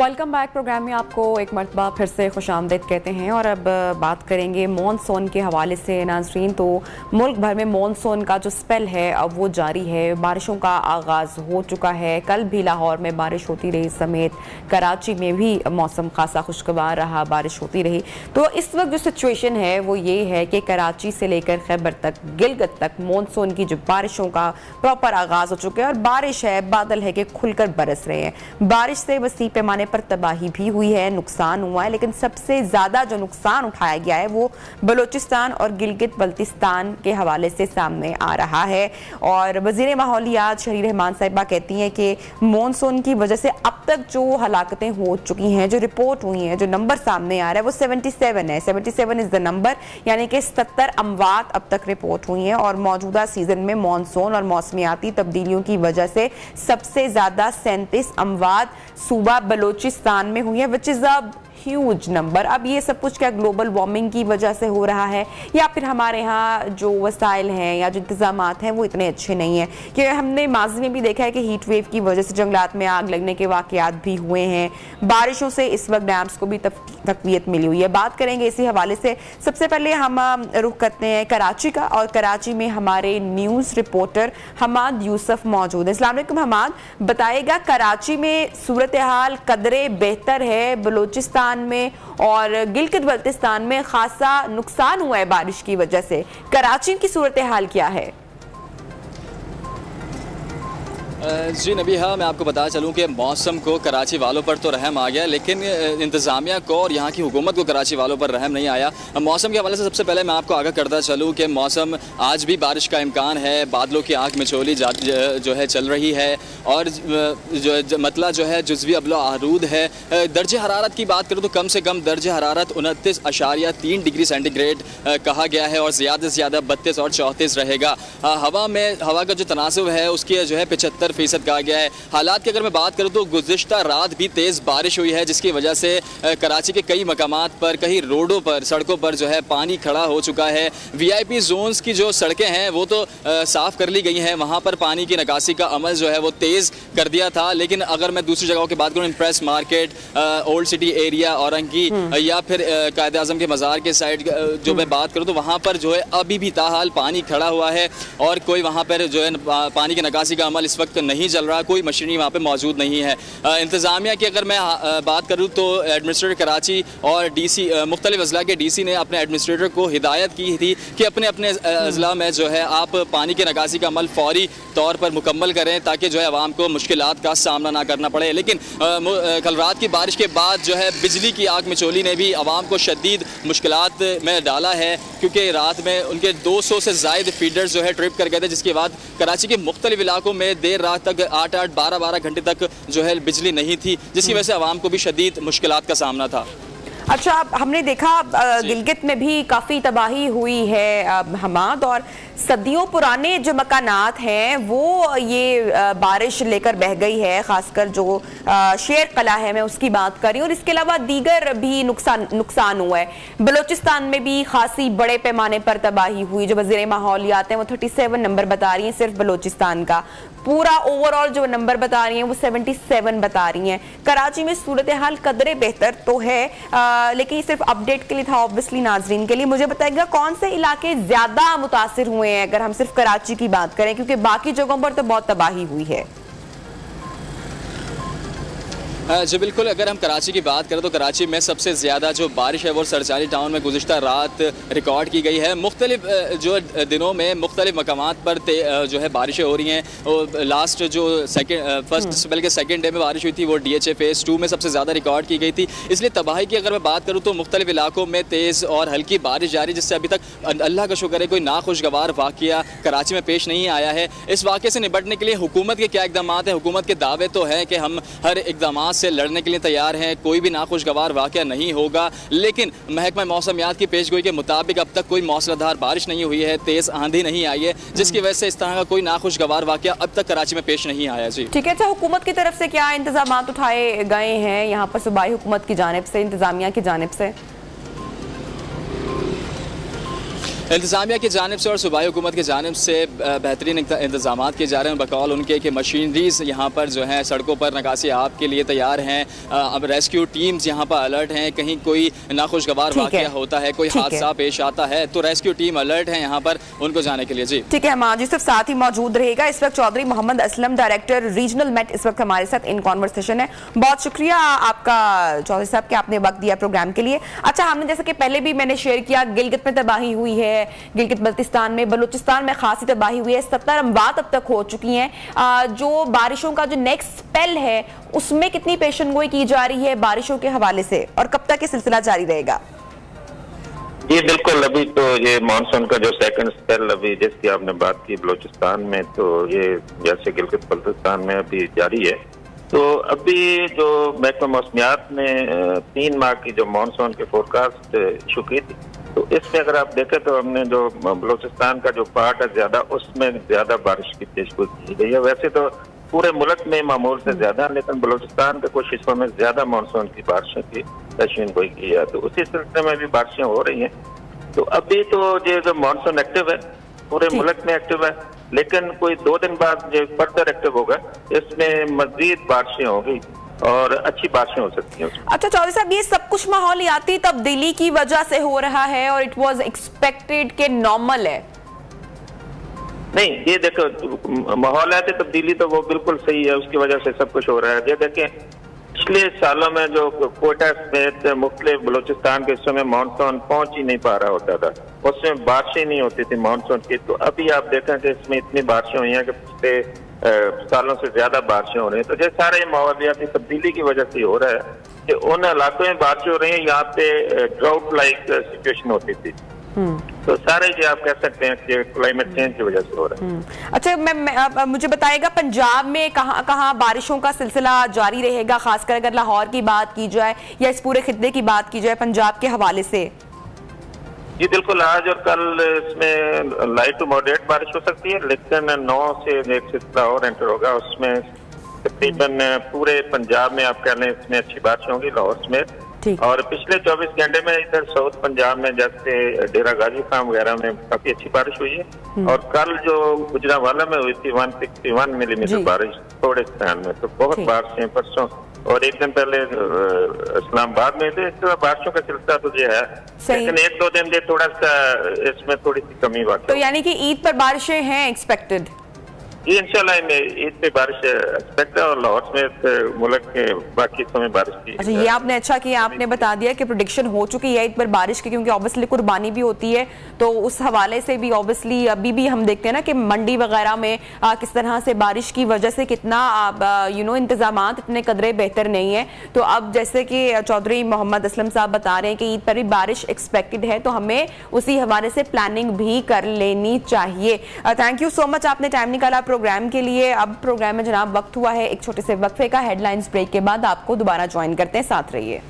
Welcome back. प्रोग्राम में आपको एक मरतबा फिर से खुशामदीद कहते हैं और अब बात करेंगे मॉनसून के हवाले से नाज़रीन। तो मुल्क भर में मॉनसून का जो स्पेल है अब वो जारी है, बारिशों का आगाज़ हो चुका है। कल भी लाहौर में बारिश होती रही समेत कराची में भी मौसम खासा खुशगवार रहा, बारिश होती रही। तो इस वक्त जो सिचुएशन है वो ये है कि कराची से लेकर खैबर तक, गिलगित तक मॉनसून की जो बारिशों का प्रॉपर आगाज़ हो चुका है और बारिश है, बादल है कि खुलकर बरस रहे हैं। बारिश से वसी पैमाने पर तबाही भी हुई है, नुकसान हुआ है, लेकिन सबसे ज्यादा जो नुकसान उठाया गया है वो बलूचिस्तान और गिलगित बल्तिस्तान के हवाले से सामने आ रहा है। और वजीर माहौलियात शरीर रहमान साहिबा कहती हैं कि मॉनसून की वजह से अब तक जो हलाकतें हो चुकी हैं, जो रिपोर्ट हुई हैं, जो नंबर सामने आ रहा है वो 77 है। 77 इज द नंबर, यानी कि 70 अमवात अब तक रिपोर्ट हुई हैं। और मौजूदा सीजन में मॉनसून और मौसमियाती तब्दीलियों की वजह से सबसे ज्यादा 37 अमवात सूबा बलूचिस्तान में हुई है, which is a huge number. अब ये सब कुछ क्या ग्लोबल वार्मिंग की वजह से हो रहा है या फिर हमारे यहाँ जो वसाइल हैं या जो इंतजामात हैं वो इतने अच्छे नहीं हैं? कि हमने माजी में भी देखा है कि हीट वेव की वजह से जंगलात में आग लगने के वाकयात भी हुए हैं। बारिशों से इस वक्त डैम्स को भी तकवीत मिली हुई है। बात करेंगे इसी हवाले से। सबसे पहले हम रुख करते हैं कराची का और कराची में हमारे न्यूज़ रिपोर्टर हमाद यूसुफ मौजूद है। अस्सलाम वालेकुम हमाद, बताइएगा कराची में सूरत हाल कदरे बेहतर है, बलूचिस्तान में और गिलगित बल्तिस्तान में खासा नुकसान हुआ है बारिश की वजह से, कराची की सूरत हाल क्या है? जी नबीहा, मैं आपको बता चलूं कि मौसम को कराची वालों पर तो रहम आ गया, लेकिन इंतज़ामिया को और यहाँ की हुकूमत को कराची वालों पर रहम नहीं आया। मौसम के हवाले से सबसे पहले मैं आपको आगाह करता चलूं कि मौसम आज भी बारिश का इम्कान है, बादलों की आँख मिचोली जो है चल रही है और जो मतला जो है जुज़वी अबलो आरूद है। दर्ज हरारत की बात करूँ तो कम से कम दर्ज हरारत 29.3 डिग्री सेंटीग्रेड कहा गया है और ज़्यादा से ज़्यादा 32 और 34 रहेगा। हवा का जो तनासब है उसकी जो है 75% कहा गया है। हालात की अगर मैं बात करूं तो गुज़िश्ता रात भी तेज़ बारिश हुई है, जिसकी वजह से कराची के कई मकामात पर, कई रोडों पर, सड़कों पर जो है पानी खड़ा हो चुका है। VIP जोन्स की जो सड़कें हैं वो तो साफ़ कर ली गई हैं, वहाँ पर पानी की निकासी का अमल जो है वो तेज़ कर दिया था। लेकिन अगर मैं दूसरी जगहों की बात करूँ, impress market, old city area, Orangi या फिर कायद आज़म के मज़ार के साइड जो मैं बात करूँ तो वहाँ पर जो है अभी भी ताहाल पानी खड़ा हुआ है और कोई वहाँ पर जो है पानी की निकासी का अमल इस वक्त नहीं चल रहा, कोई मशीनरी वहाँ पे मौजूद नहीं है। इंतज़ामिया की अगर मैं बात करूँ तो एडमिनिस्ट्रेटर कराची और DC मुख्तलिफ अज़ला के DC ने अपने एडमिनिस्ट्रेटर को हिदायत की थी कि अपने अपने अज़ला में जो है आप पानी की निकासी का अमल फौरी तौर पर मुकम्मल करें ताकि जो है आवाम को मुश्किलात का सामना ना करना पड़े। लेकिन कल रात की बारिश के बाद जो है बिजली की आग मिचोली ने भी आवाम को शदीद मुश्किलात में डाला है, क्योंकि रात में उनके 200 से ज़ायद फीडर्स जो है ट्रिप कर गए थे, जिसके बाद कराची के मुख्तलिफ इलाकों में देर रात तक 8-8, 12-12 घंटे तक जो है बिजली नहीं थी, जिसकी वजह से आवाम को भी शदीद मुश्किलात का सामना था। अच्छा, हमने देखा गिलगित में भी काफ़ी तबाही हुई है हमाद, और सदियों पुराने जो मकानात हैं वो ये बारिश लेकर बह गई है, खासकर जो शेर कला है मैं उसकी बात कर रही हूँ, और इसके अलावा दीगर भी नुकसान हुआ है। बलूचिस्तान में भी खासी बड़े पैमाने पर तबाही हुई। जो वज़ीर माहौलियात हैं वो 37 नंबर बता रही हैं सिर्फ बलूचिस्तान का, पूरा ओवरऑल जो नंबर बता रही हैं वो 77 बता रही हैं। कराची में सूरत हाल कदरे बेहतर तो है, लेकिन सिर्फ अपडेट के लिए था ऑब्वियसली नाजरीन के लिए। मुझे बताइएगा कौन से इलाके ज्यादा मुतासिर हुए हैं अगर हम सिर्फ कराची की बात करें, क्योंकि बाकी जगहों पर तो बहुत तबाही हुई है। जी बिल्कुल, अगर हम कराची की बात करें तो कराची में सबसे ज़्यादा जो बारिश है वो सरचाली टाउन में गुज़िश्ता रात रिकॉर्ड की गई है। मुख्तलिफ जो दिनों में मुख्तलिफ मकामात पर जो है बारिशें हो रही हैं। लास्ट जो फर्स्ट स्पेल के सेकेंड डे में बारिश हुई थी वो DHA फेज़ 2 में सबसे ज़्यादा रिकॉर्ड की गई थी। इसलिए तबाही की अगर मैं बात करूँ तो मुख्तलिफ इलाकों में तेज़ और हल्की बारिश जारी, जिससे अभी तक अल्लाह का शुक्र है कोई नाखुशगवार वाक़या कराची में पेश नहीं आया है। इस वाक़े से निपटने के लिए हुकूमत के क्या इक़दाम हैं? हुकूमत के दावे तो हैं कि हम हर इक़दाम से लड़ने के लिए तैयार हैं, कोई भी नाखुशगवार वाक़या नहीं होगा, लेकिन महकमा मौसमियात की पेशगोई के मुताबिक अब तक कोई मौसलाधार बारिश नहीं हुई है, तेज़ आंधी नहीं आई है, जिसकी वजह से इस तरह का कोई नाखुशगवार वाक़या अब तक कराची में पेश नहीं आया। जी ठीक है। अच्छा, हुकूमत की तरफ से क्या इंतजाम उठाए गए हैं यहाँ पर सूबाई हुकूमत की जानिब से, इंतजामिया की जानिब से? इंतज़ामिया की जानिब से और सूबाई हुकूमत की जानिब से बेहतरीन इंतजाम किए जा रहे हैं। बकौल उनके कि मशीनरीज यहाँ पर जो है सड़कों पर नकासी आप के लिए तैयार हैं। अब रेस्क्यू टीम्स यहाँ पर अलर्ट हैं। कहीं कोई नाखुशगवार वाक़या होता है, कोई हादसा पेश आता है तो रेस्क्यू टीम अलर्ट है यहाँ पर उनको जाने के लिए। जी ठीक है, हमारा यूसुफ साथ ही मौजूद रहेगा इस वक्त। Chaudhry Mohammad Aslam, director regional met, इस वक्त हमारे साथ इन कॉन्वर्सेशन है। बहुत शुक्रिया आपका चौधरी साहब कि आपने वक्त दिया प्रोग्राम के लिए। अच्छा, हमने जैसे कि पहले भी मैंने शेयर किया, गिलगित में तबाही हुई है, गिलगित बल्तिस्तान में, बलूचिस्तान में खासी तबाही हुई है। 70 अमवात अब तक हो चुकी हैं। जो बारिशों का जो नेक्स्ट स्पेल है उसमें कितनी पेशेंटगोई की जा रही है बारिशों के हवाले से, और कब तक ये सिलसिला जारी रहेगा? जी बिल्कुल, अभी तो ये मानसून का जो सेकंड स्पेल अभी जिसकी आपने बात की बलूचिस्तान में, तो ये जैसे गिलगित बल्तिस्तान में अभी जारी है। तो अभी जो महकमा मौसमियात ने 3 माह की जो मानसून की फोरकास्ट इशू की थी, तो इसमें अगर आप देखें तो हमने जो बलूचिस्तान का जो पार्ट है ज्यादा, उसमें ज्यादा बारिश की पेशगोई की गई है। वैसे तो पूरे मुल्क में मामूल से ज्यादा, लेकिन बलूचिस्तान के कुछ हिस्सों में ज्यादा मानसून की बारिशों की पेशगोई की है। तो उसी सिलसिले में भी बारिशें हो रही हैं। तो अभी तो ये जो मानसून एक्टिव है पूरे मुल्क में एक्टिव है, लेकिन कोई 2 दिन बाद जो फर्दर एक्टिव होगा इसमें मजीद बारिशें होगी और अच्छी बारिशें हो सकती हैं। अच्छा चौधरी साहब, ये सब कुछ माहौलियाती तब्दीली की वजह से हो रहा है और इट वाज एक्सपेक्टेड के नॉर्मल है? नहीं, ये देखो माहौलियाती तब्दीली तो वो बिल्कुल सही है, उसकी वजह से सब कुछ हो रहा है। ये देखें पिछले सालों में जो कोटा समेत मुख्तलिफ बलूचिस्तान के हिस्सों में मानसून पहुंच ही नहीं पा रहा होता था, उसमें बारिशें नहीं होती थी मानसून की। तो अभी आप देखें कि इसमें इतनी बारिशें हुई हैं कि पिछले सालों से ज्यादा बारिशें हो रही हैं। तो ये सारे माहौलियाती तब्दीली की वजह से हो रहा है कि उन इलाकों में बारिशें हो रही हैं, यहाँ पे ड्राउट लाइक सिचुएशन होती थी। तो सारे जो आप कह सकते हैं कि क्लाइमेट चेंज की वजह से हो रहा है। अच्छा, मुझे बताइएगा पंजाब में कहाँ बारिशों का सिलसिला जारी रहेगा, खासकर अगर लाहौर की बात की जाए या इस पूरे खित्ते की बात की जाए पंजाब के हवाले से? जी बिल्कुल, आज और कल इसमें लाइट टू मॉडरेट बारिश हो सकती है, लेकिन 9 से एक सिलसिला और एंटर होगा। उसमें तकरीबन पूरे पंजाब में आप कह लें इसमें अच्छी बारिश होगी, लाहौर समेत। और पिछले 24 घंटे में इधर साउथ पंजाब में जैसे डेरा गाजी खान वगैरह में काफी अच्छी बारिश हुई है। और कल जो गुजरांवाला में हुई थी 161 मिलीमीटर बारिश थोड़े स्थान में, तो बहुत बारिश है परसों। और एक दिन पहले इस्लामाबाद में थे। तो बारिशों का सिलसिला तो ये है, लेकिन 1-2 दिन से थोड़ा सा इसमें थोड़ी सी कमी बात। तो यानी कि ईद पर बारिशें हैं एक्सपेक्टेड? जी इंशाल्लाह ईद पे बारिश एक्सपेक्ट है और लाहौर में मुल्क के बाकी समय बारिश की। अच्छा, ये आपने अच्छा किया, आपने बता दिया कि प्रेडिक्शन हो चुकी है ईद पर बारिश की, क्योंकि ऑब्वियसली कुर्बानी भी होती है। तो उस हवाले से भी ऑब्वियसली अभी भी हम देखते हैं ना कि मंडी वगैरह में किस तरह से बारिश की वजह से कितना इंतजामात इतने कदरे बेहतर नहीं है। तो अब जैसे कि चौधरी मोहम्मद असलम साहब बता रहे हैं कि ईद पर भी बारिश एक्सपेक्टेड है, तो हमें उसी हवाले से प्लानिंग भी कर लेनी चाहिए। थैंक यू सो मच, आपने टाइम निकाला प्रोग्राम के लिए। अब प्रोग्राम में जनाब वक्त हुआ है एक छोटे से वक्फे का। हेडलाइंस ब्रेक के बाद आपको दोबारा ज्वाइन करते हैं, साथ रहिए।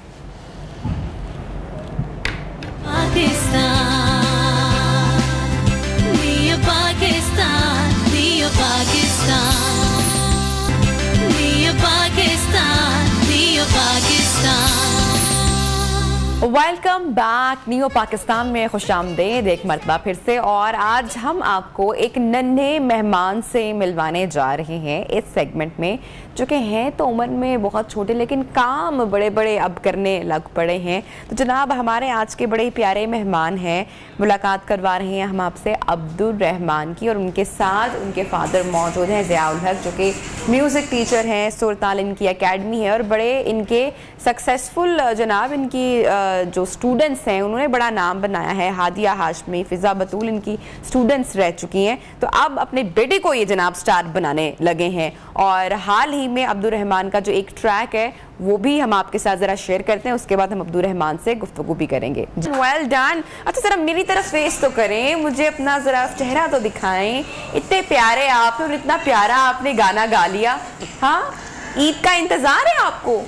वेलकम बैक, नियो पाकिस्तान में खुशामदीद एक मरतबा फिर से। और आज हम आपको एक नन्हे मेहमान से मिलवाने जा रहे हैं इस सेगमेंट में, जो कि हैं तो उम्र में बहुत छोटे लेकिन काम बड़े बड़े अब करने लग पड़े हैं। तो जनाब हमारे आज के बड़े प्यारे मेहमान हैं, मुलाकात करवा रहे हैं हम आपसे अब्दुल रहमान की, और उनके साथ उनके फादर मौजूद हैं ज़ियाउल हक, जो कि म्यूज़िक टीचर हैं। सुरताल इनकी एकेडमी है और बड़े इनके सक्सेसफुल जनाब इनकी जो स्टूडेंट्स हैं उन्होंने बड़ा नाम बनाया है। हादिया हाशमी, फिजा बतूल इनकी स्टूडेंट्स रह चुकी हैं। तो अब अपने बेटे को ये जनाब स्टार बनाने लगे हैं। और हाल ही में अब्दुल रहमान का जो एक ट्रैक है वो भी हम आपके साथ जरा शेयर करते हैं, उसके बाद हम अब्दुल रहमान से गुफ्तगू भी करेंगे। Well done. अच्छा जरा मेरी तरफ फेस तो करें, मुझे अपना जरा चेहरा तो दिखाएं। इतने प्यारे आप और इतना प्यारा आपने गाना गा लिया। हाँ, ईद का इंतजार है आपको?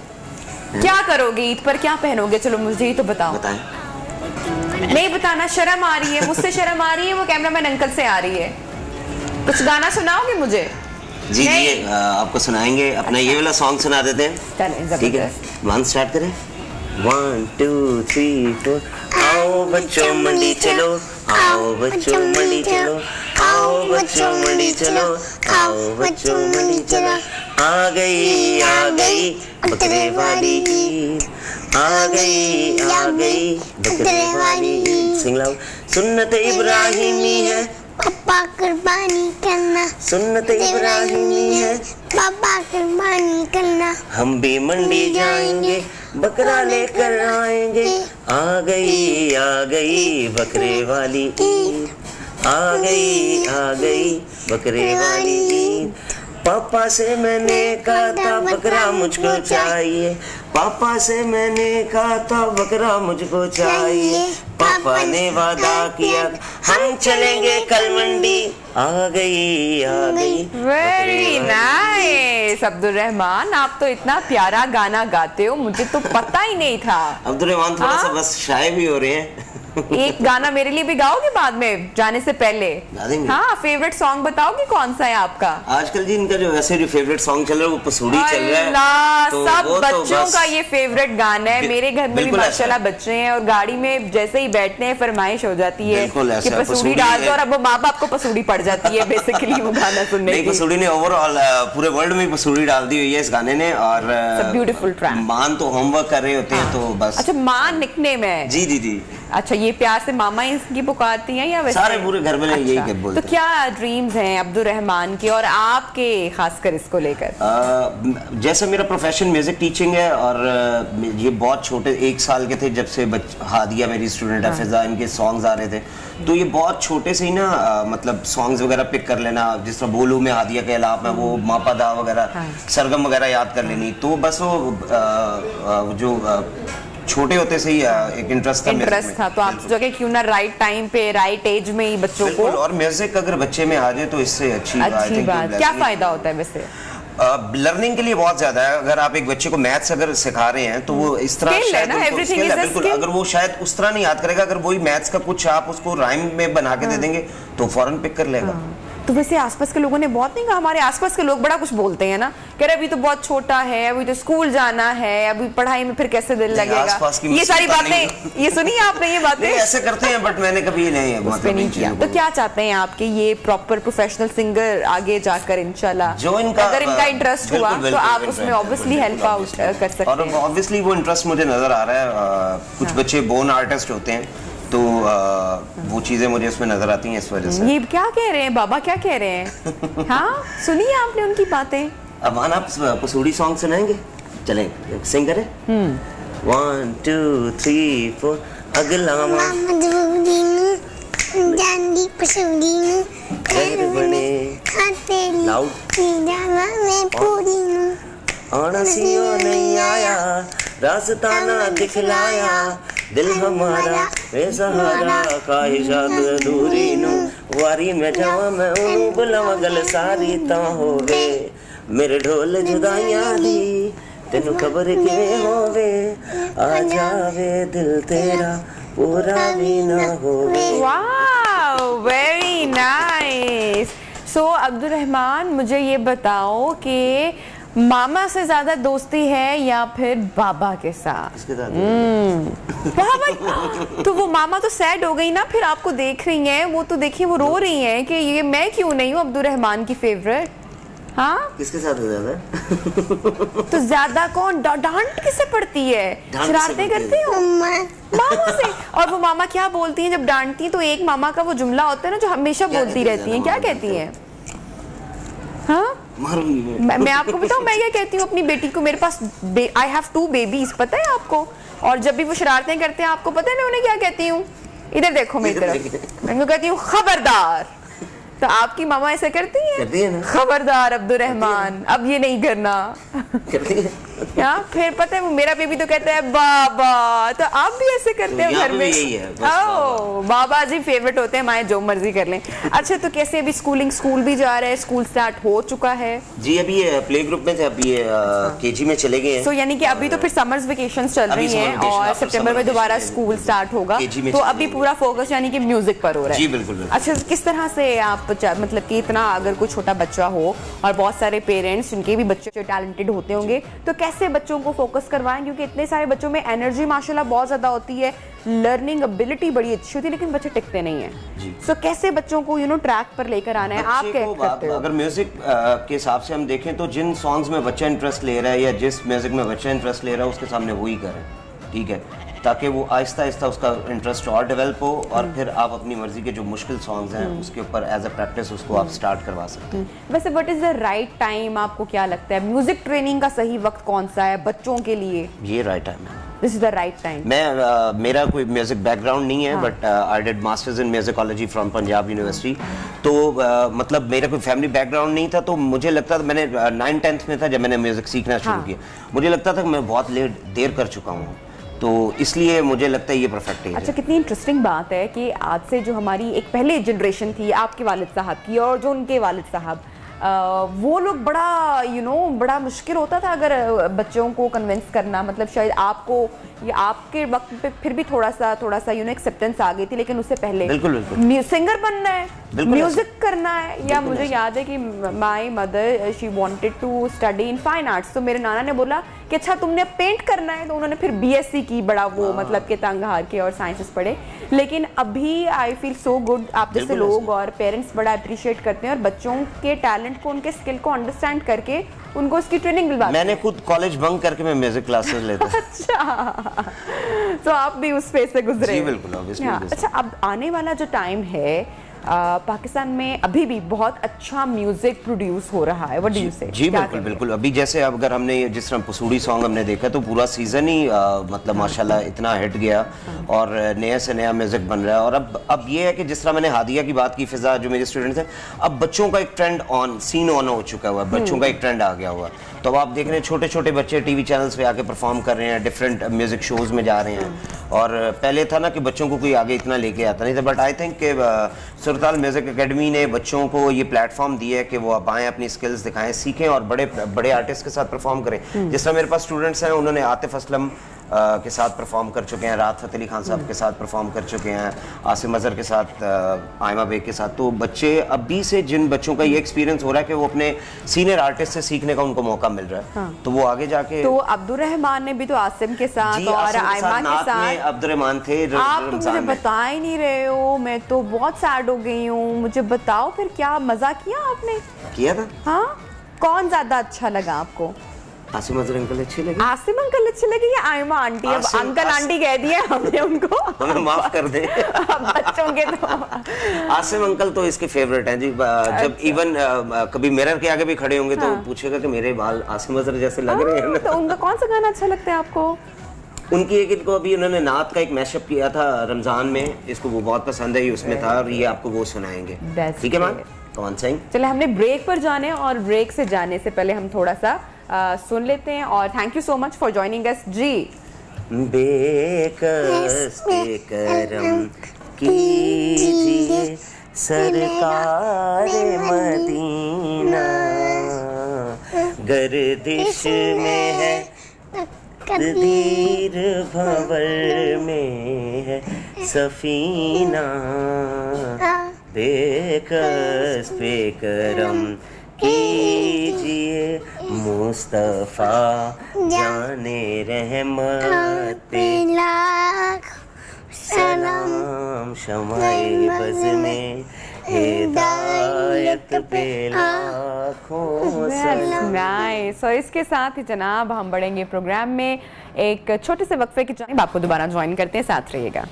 क्या करोगे ईद पर, क्या पहनोगे? चलो मुझे ही तो बताओ। नहीं बताना, शर्म आ रही है, मुझसे शर्म आ रही है, वो कैमरामैन अंकल से आ रही है। कुछ गाना सुनाओगे मुझे? जी आपको सुनाएंगे। अपना ये वाला सॉन्ग सुना देते हैं, ठीक है? 1 स्टार्ट करें। 1 2 3 4। आओ बच्चों मंडी चलो, आओ बच्चों मंडी चलो, आओ बच्चों मंडी चलो, आओ बच्चों मंडी चलो। आ गई बकरे वाली ईद, आ गई बकरे वाली ईद। सिंग लाओ। सुन्नत इब्राहिमी है पापा कुर्बानी करना, सुन्नत इब्राहिमी है पापा कुर्बानी करना। हम भी मंडी जाएंगे बकरा लेकर आएंगे। आ गई बकरे वाली ईद, आ गई बकरे वाली ईद। पापा से मैंने कहा था बकरा मुझको चाहिए, पापा से मैंने कहा था बकरा मुझको चाहिए। पापा ने वादा किया हम चलेंगे कल मंडी। आ गई वेरी नाइस अब्दुल रहमान, आप तो इतना प्यारा गाना गाते हो, मुझे तो पता ही नहीं था। अब्दुल रहमान थोड़ा सा बस शाय भी हो रहे हैं। एक गाना मेरे लिए भी गाओगे बाद में जाने से पहले? हाँ, फेवरेट सॉन्ग बताओगे कौन सा है आपका? आजकल जी इनका जो वैसे जो फेवरेट सॉन्ग चल रहा है वो पसूड़ी चल रहा है। तो सब बच्चों का ये फेवरेट गाना है। मेरे घर में भी माशाल्लाह बच्चे हैं और गाड़ी में जैसे ही बैठते हैं फरमाइश हो जाती है कि पसूड़ी डाल दो, और अब वो माँ बाप को पसूड़ी पड़ जाती है बेसिकली वो गाना सुनने की। पसूड़ी ने ओवरऑल पूरे वर्ल्ड में पसूड़ी डाल दी हुई है इस गाने ने। और ब्यूटीफुल ट्रैक। मान तो होमवर्क कर रहे होते हैं तो बस। अच्छा, मान निकनेम है? जी। अच्छा, ये प्यार से मामा इनकी पुकारती हैं या वैसे? सारे पूरे घर में यही के बोलते हैं। तो क्या ड्रीम्स हैं अब्दुल रहमान के और आपके खासकर इसको लेकर? जैसे मेरा प्रोफेशन म्यूजिक टीचिंग है और ये बहुत छोटे 1 साल के थे जब से हादिया मेरी स्टूडेंट है, फिजा, इनके सॉन्ग्स आ रहे थे तो ये बहुत छोटे से ही ना मतलब सॉन्ग्स वगैरह पिक कर लेना, जिस तरह बोलू में हादिया के अलावा मैं वो मापादा वगैरह सरगम वगैरह याद कर लेनी। तो बस वो जो छोटे होते से ही एक इंटरेस्ट था तो आप जगह क्यों ना राइट टाइम पे राइट एज में ही बच्चों को। और म्यूजिक अगर बच्चे में आ जाए तो इससे अच्छी बात। क्या फायदा होता है वैसे? लर्निंग के लिए बहुत ज्यादा है। अगर आप एक बच्चे को मैथ्स अगर सिखा रहे हैं तो वो इस तरह शायद बिल्कुल अगर वो शायद उस तरह नहीं याद करेगा, अगर वही मैथ्स का कुछ आप उसको राइम में बना के दे देंगे तो फौरन पिक कर लेगा। तो वैसे आसपास के लोगों ने बहुत नहीं कहा, हमारे आसपास के लोग बड़ा कुछ बोलते हैं ना, कह रहे अभी तो बहुत छोटा है, अभी तो स्कूल जाना है, अभी पढ़ाई में फिर कैसे दिल लगेगा, ये सारी बातें ये सुनी आपने? ये बातें ऐसे करते हैं बट मैंने कभी नहीं किया। तो क्या चाहते हैं आपके ये प्रॉपर प्रोफेशनल सिंगर आगे जाकर इंशाल्लाह जो अगर इनका इंटरेस्ट हुआ तो आप उसमें ऑब्वियसली हेल्प आउट कर सकते हैं? और ऑब्वियसली वो इंटरेस्ट मुझे नजर आ रहा है। कुछ बच्चे बोर्न आर्टिस्ट होते हैं तो वो चीजें मुझे उसमें नजर आती हैं इस वजह से। ये क्या कह रहे हैं बाबा, क्या कह रहे हैं? हाँ, सुनिए आपने उनकी बातें। अमान आप पसूड़ी सॉन्ग सुनाएंगे? चलें सिंग करें। 1 2 3 4 अगला जानी पसूड़ी घर बने लाउड आना सियो नहीं आया रास्ता ना दिखलाया दिल हमारा वे सहारा ख्वाहिशात अधूरी नू वारी में जावा मैं उन्हें बुलावा गल सारी ता होवे मेरे ढोल जुदाइयां दी तेनू खबर किवें होवे आ जावे दिल तेरा पूरा भी ना होवे। Wow, very nice. So Abdul Rahman, मुझे ये बताओ कि मामा से ज्यादा दोस्ती है या फिर बाबा के साथ? बाबा तो वो मामा तो सैड हो गई ना, फिर आपको देख रही हैं, वो तो देखिए वो रो रही हैं कि ये मैं क्यों नहीं हूँ अब्दुल रहमान की फेवरेट। हाँ, किसके साथ है ज्यादा? तो ज्यादा कौन? डांट किससे पड़ती है? शरारतें करती हो मामा से? और वो मामा क्या बोलती हैं जब डांटती हैं? तो एक मामा का वो जुमला होता है ना जो हमेशा बोलती रहती हैं, क्या कहती हैं? हाँ, मैं आपको बताऊं मैं क्या कहती हूँ अपनी बेटी को, मेरे पास आई हैव 2 बेबीज, पता है आपको? और जब भी वो शरारतें करते हैं आपको पता है मैं उन्हें क्या कहती हूँ? इधर देखो मेरी तरफ, मैं उनको कहती हूँ खबरदार। तो आपकी मामा ऐसे करती है? खबरदार अब्दुल रहमान, अब ये नहीं करना। क्या फिर पता है वो मेरा बेबी तो कहता है बाबा, तो आप भी ऐसे करते हैं घर में? ओह, बाबा जी फेवरेट होते हैं हमारे, जो मर्जी कर लें। अच्छा, तो कैसे अभी स्कूल भी जा रहे हैं? स्कूल स्टार्ट हो चुका है? जी, अभी प्ले ग्रुप में थे, अभी केजी में चले गए हैं। तो यानी कि अभी तो फिर समर्स वेकेशंस चल रही हैं और सितंबर में दोबारा स्कूल स्टार्ट होगा, तो अभी पूरा फोकस यानी कि म्यूजिक पर हो रहा है? जी बिल्कुल। अच्छा, किस तरह से आप मतलब कि इतना अगर कोई छोटा बच्चा हो और बहुत सारे पेरेंट्स उनके भी बच्चे टैलेंटेड होते होंगे, तो कैसे बच्चों को फोकस करवाएं? क्योंकि इतने सारे बच्चों में एनर्जी माशाल्लाह बहुत ज्यादा होती है, लर्निंग एबिलिटी बड़ी अच्छी होती है लेकिन बच्चे टिकते नहीं हैं। सो कैसे बच्चों को ट्रैक पर लेकर आना है, आप क्या करते हो? अगर म्यूजिक के हिसाब से हम देखें तो जिन सॉन्ग्स में बच्चा इंटरेस्ट ले रहा है या जिस म्यूजिक में बच्चा इंटरेस्ट ले रहा है उसके सामने वही करें, ठीक है, ताकि वो आहिस्ता आहिस्ता उसका इंटरेस्ट और डेवलप हो और फिर आप अपनी मर्जी के जो मुश्किल सॉन्ग्स हैं उसके ऊपर एज अ प्रैक्टिस उसको आप स्टार्ट करवा सकते हैं। वैसे what is the right time, आपको क्या लगता है म्यूजिक ट्रेनिंग का सही वक्त कौन सा है बच्चों के लिए? ये राइट टाइम है, this is the right time. मैं मेरा कोई म्यूजिक बैकग्राउंड नहीं है, but I did masters in musicology from Punjab university. तो मतलब मेरा कोई फैमिली बैकग्राउंड नहीं था, तो मुझे लगता था, मैंने 9th-10th में था जब मैंने म्यूजिक सीखना शुरू किया, मुझे लगता था कि मैं बहुत देर कर चुका हूँ, तो इसलिए मुझे लगता है ये परफेक्ट है। अच्छा, कितनी इंटरेस्टिंग बात है कि आज से जो हमारी एक पहले जनरेशन थी आपके वालिद साहब की और जो उनके वालिद साहब, वो लोग बड़ा बड़ा मुश्किल होता था अगर बच्चों को कन्विंस करना, मतलब शायद आपको या आपके वक्त पे फिर भी थोड़ा सा एक्सेप्टेंस आ गई थी, लेकिन उससे पहले बिल्कुल सिंगर बनना है, म्यूजिक करना है, या मुझे याद है कि my mother she wanted to study in fine arts, तो मेरे नाना ने बोला कि अच्छा तुमने पेंट करना है, तो उन्होंने फिर बीएससी की, बड़ा वो मतलब के तंग हार के और साइंसेस पढ़े। लेकिन अभी आई फील सो गुड, आप जैसे लोग और पेरेंट्स बड़ा अप्रिशिएट करते हैं और बच्चों के टैलेंट को, उनके स्किल को अंडरस्टैंड करके उनको उसकी ट्रेनिंग दिलवाते हैं। मैंने खुद कॉलेज बंक करके मैं म्यूजिक क्लासेस लेता हूं। अच्छा, तो आप भी उस फेज से गुजरे? जी बिल्कुल, ऑब्वियसली। अच्छा, अब आने वाला जो टाइम है पाकिस्तान में अभी भी बहुत अच्छा म्यूजिक प्रोड्यूस हो रहा है, व्हाट डू यू से? जी बिल्कुल बिल्कुल। अभी जैसे अगर हमने जिस तरह पसूड़ी सॉन्ग हमने देखा तो पूरा सीजन ही मतलब माशाल्लाह इतना हिट गया और नया से नया म्यूजिक बन रहा है। और अब ये है कि जिस तरह मैंने हादिया की बात की, फिजा जो मेरे स्टूडेंट्स हैं, अब बच्चों का एक ट्रेंड सीन ऑन हो चुका हुआ है, बच्चों का एक ट्रेंड आ गया हुआ है। तो अब आप देख रहे हैं छोटे छोटे बच्चे टीवी चैनल्स पे आके परफॉर्म कर रहे हैं, डिफरेंट म्यूजिक शोज में जा रहे हैं। और पहले था ना कि बच्चों को कोई आगे इतना लेके आता नहीं था, बट आई थिंक कि सुरताल म्यूजिक एकेडमी ने बच्चों को ये प्लेटफॉर्म दिया है कि वो अब आएँ, अपनी स्किल्स दिखाएं, सीखें और बड़े बड़े आर्टिस्ट के साथ परफॉर्म करें। जिस तरह मेरे पास स्टूडेंट्स हैं, उन्होंने आतिफ असलम के साथ परफॉर्म कर चुके हैं, राहत फ़तेह अली खान साहब के साथ परफॉर्म कर चुके हैं, आसिम अजहर के साथ, आयमा बेग के साथ। तो बच्चे अभी से, जिन बच्चों का ये एक्सपीरियंस हो रहा है कि वो अपने सीनियर आर्टिस्ट से सीखने का उनको मौका मिल रहा है, तो वो आगे जाके। तो अब्दुल रहमान ने भी तो आसिम के साथ और आयमा के साथ, अब्दुल रहमान थे। आप तो मुझे बता ही नहीं रहे हो, मैं तो बहुत सैड हो गई हूँ। मुझे बताओ फिर, क्या मजा किया आपने? किया था। हाँ, कौन ज्यादा अच्छा लगा आपको? आसिम अजहर अंकल अच्छे लगे। आसिम अंकल अच्छे लगे या आयमा आंटी? अब अंकल आंटी कह दिया हमने उनको, हमें माफ कर दे बच्चों के तो। आसिम अंकल तो इसके फेवरेट हैं जी। जब इवन कभी मिरर के आगे भी खड़े होंगे तो पूछेगा कि मेरे बाल आसिम अजहर जैसे लग रहे हैं। तो उनका कौन सा गाना अच्छा लगता है आपको? उनकी एक इनको अभी उन्होंने नात का एक मैशअप किया था रमजान में, इसको वो बहुत पसंद है, उसमें था, और ये आपको वो सुनाएंगे। ठीक है मैम, कौन सा? चले हमने ब्रेक पर जाने, और ब्रेक से जाने से पहले हम थोड़ा सा सुन लेते हैं। और thank you so much for joining us जी। बेकस बेकरम कीजिए सरकार मदीना, गर्दिश में है तकदीर, भंवर में है सफीना, बेकस बेकरम कीजिए मुस्तफा जाने रहमत पे सलाम, शमाए बज़ में हिदायत पे लाखों सलाम। सो इसके साथ ही जनाब हम बढ़ेंगे प्रोग्राम में एक छोटे से वक्फे की जानिब। आपको दोबारा ज्वाइन करते हैं, साथ रहिएगा।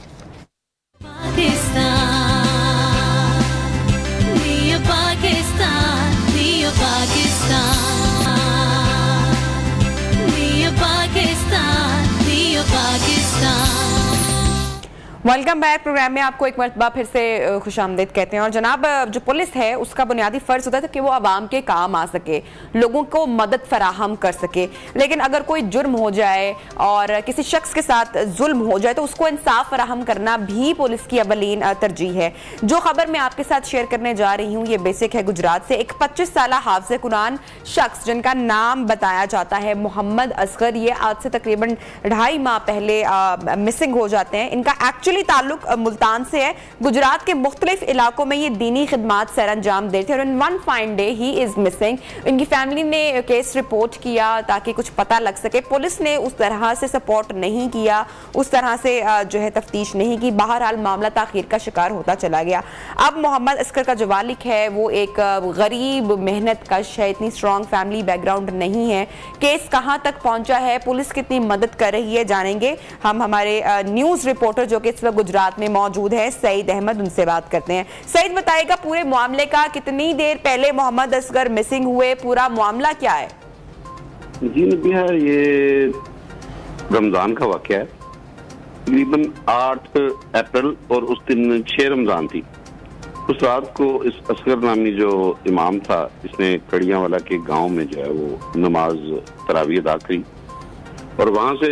Welcome back. प्रोग्राम में आपको एक मरतबा फिर से खुशामदीद कहते हैं। और जनाब, जो पुलिस है उसका बुनियादी फ़र्ज़ होता है कि वो आवाम के काम आ सके, लोगों को मदद फराहम कर सके। लेकिन अगर कोई जुर्म हो जाए और किसी शख्स के साथ जुल्म हो जाए तो उसको इंसाफ फराहम करना भी पुलिस की अवलीन तरजीह है। जो खबर मैं आपके साथ शेयर करने जा रही हूँ ये बेसिक है गुजरात से। एक 25 साल हाफ़िज़ कुरान शख्स जिनका नाम बताया जाता है मोहम्मद असगर, ये आज से तकरीबन 2.5 माह पहले मिसिंग हो जाते हैं। इनका एक्चुअली ऑफिशियली ताल्लुक मुल्तान से है। गुजरात के मुख्तलिफ इलाकों में ये दीनी खिदमात सर अंजाम देते थे और in one fine day he is missing. इनकी फैमिली ने केस रिपोर्ट किया ताकि कुछ पता लग सके। पुलिस ने उस तरह से सपोर्ट नहीं किया, उस तरह से जो है तफ्तीश नहीं की। बहरहाल मामला ताखीर का शिकार होता चला गया। अब मोहम्मद असगर का जो वालिद है वो एक गरीब मेहनत कश है, इतनी स्ट्रॉन्ग फैमिली बैकग्राउंड नहीं है। केस कहां तक पहुंचा है, पुलिस कितनी मदद कर रही है, जानेंगे हम हमारे न्यूज रिपोर्टर जो कि इस वक्त गुजरात में मौजूद है सईद अहमद, उनसे बात करते हैं। सईद, बताएगा पूरे मामले का, कितनी देर पहले मोहम्मद असगर मिसिंग हुए, पूरा मामला क्या है? जी नबिया, ये रमजान का वाकया है। तकरीबन 8 अप्रैल और उस दिन 6 रमजान थी। उस रात को इस असगर नामी जो इमाम था, इसने कड़ियावाला के गांव में जो है वो नमाज तरावी अदा करी और वहां से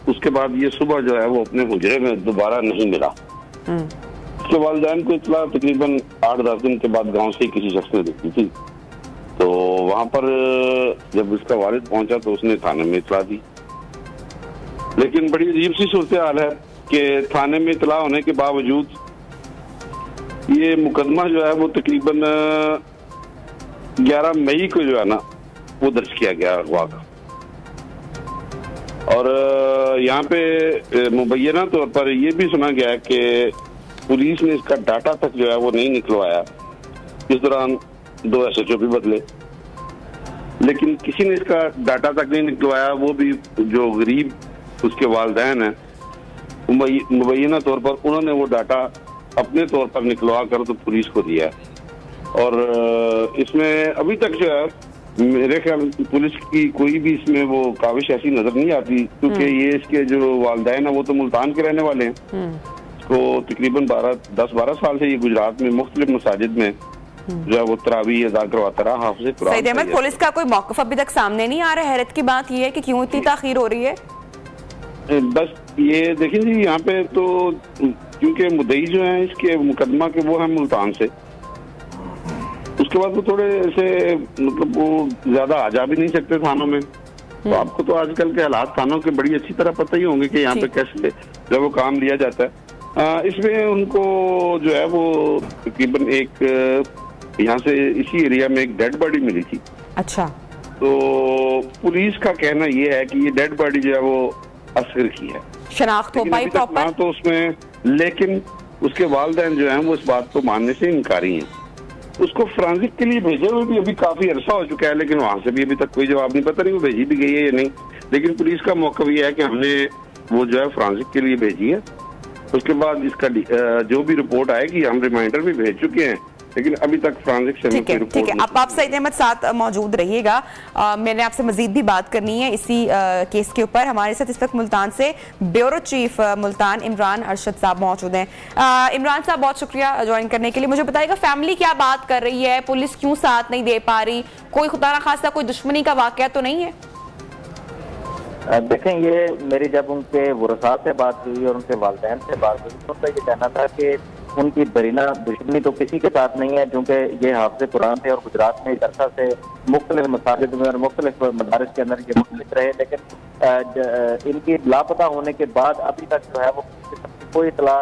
उसके बाद ये सुबह जो है वो अपने हुजरे में दोबारा नहीं मिला। उसके वालिदैन को इतला तकरीबन 8-10 दिन के बाद गांव से ही किसी शख्स ने देखी थी। तो वहां पर जब उसका वालिद पहुंचा तो उसने थाने में इतला दी। लेकिन बड़ी अजीब सी सूरत हाल है कि थाने में इतला होने के बावजूद ये मुकदमा जो है वो तकरीबन 11 मई को जो है ना वो दर्ज किया गया अगवा का। और यहाँ पे मुबैना तौर पर यह भी सुना गया कि पुलिस ने इसका डाटा तक जो है वो नहीं निकलवाया। इस दौरान 2 SHO भी बदले, लेकिन किसी ने इसका डाटा तक नहीं निकलवाया। वो भी जो गरीब उसके वालिदैन हैं, मुबैना तौर पर उन्होंने वो डाटा अपने तौर पर निकलवा कर तो पुलिस को दिया। और इसमें अभी तक जो है मेरे ख्याल पुलिस की कोई भी इसमें वो काविश ऐसी नजर नहीं आती, क्योंकि ये इसके जो वालिदैन है वो तो मुल्तान के रहने वाले हैं। तो तकरीबन 10-12 साल से ये गुजरात में मुख्तलिफ मसाजिद में जो है वो तरावी अदा करवाता रहा। हाफिज़ कुरान। सईद अहमद, पुलिस का कोई मौक़िफ़ अभी तक सामने नहीं आ रहा है? हैरत की बात ये है कि क्यों इतनी ताख़ीर हो रही है? बस ये देखिए जी, यहाँ पे तो क्योंकि मुद्दई जो है इसके मुकदमा के वो है मुल्तान से, उसके बाद वो थोड़े ऐसे मतलब वो ज्यादा आ जा भी नहीं सकते थानों में। तो आपको तो आजकल के हालात थानों के बड़ी अच्छी तरह पता ही होंगे कि यहाँ पे कैसे जब वो काम लिया जाता है। इसमें उनको जो है वो तकरीबन एक यहाँ से इसी एरिया में एक डेड बॉडी मिली थी। अच्छा। तो पुलिस का कहना ये है कि ये डेड बॉडी जो है वो असगर की है, शनाख्त हो पाई प्रॉपर तो उसमें, लेकिन उसके वालिदैन जो हैं वो इस बात को मानने से इनकारी हैं। उसको फ्रांसिक के लिए भेजे हुए भी अभी काफी अरसा हो चुका है, लेकिन वहां से भी अभी तक कोई जवाब नहीं, पता नहीं वो भेजी भी गई है या नहीं। लेकिन पुलिस का मौक़िफ़ ये है कि हमने वो जो है फ्रांसिक के लिए भेजी है। उसके बाद इसका जो भी रिपोर्ट आएगी, हम रिमाइंडर भी भेज चुके हैं, लेकिन अभी तक फ्रांसिक से ठीक है। आप सईद अहमद साथ मौजूद रहिएगा। मैंने आपसे मजीद भी बात करनी है इसी केस के ऊपर। हमारे साथ इस वक्त मुल्तान से ब्यूरो चीफ मुल्तान इमरान अरशद साहब मौजूद हैं। इमरान साहब, बहुत शुक्रिया ज्वाइन करने के लिए। मुझे बताइएगा फैमिली क्या बात कर रही है, पुलिस क्यों साथ नहीं दे पा रही, कोई खुदा ना खासा कोई दुश्मनी का वाकया तो नहीं है? देखें, ये मेरी जब उनके वरसा से बात हुई और उनके वालिदैन से बात हुई तो उनका ये कहना था कि उनकी बरीना दुश्मनी तो किसी के साथ नहीं है, क्योंकि ये हाफिज़ कुरान थे और गुजरात में एक अरसा से मुख्तलिफ मसाजिद में और मुख्तलिफ मदारिस के अंदर ये मुख्तलिफ रहे। लेकिन इनकी लापता होने के बाद अभी तक जो है वो कोई इतला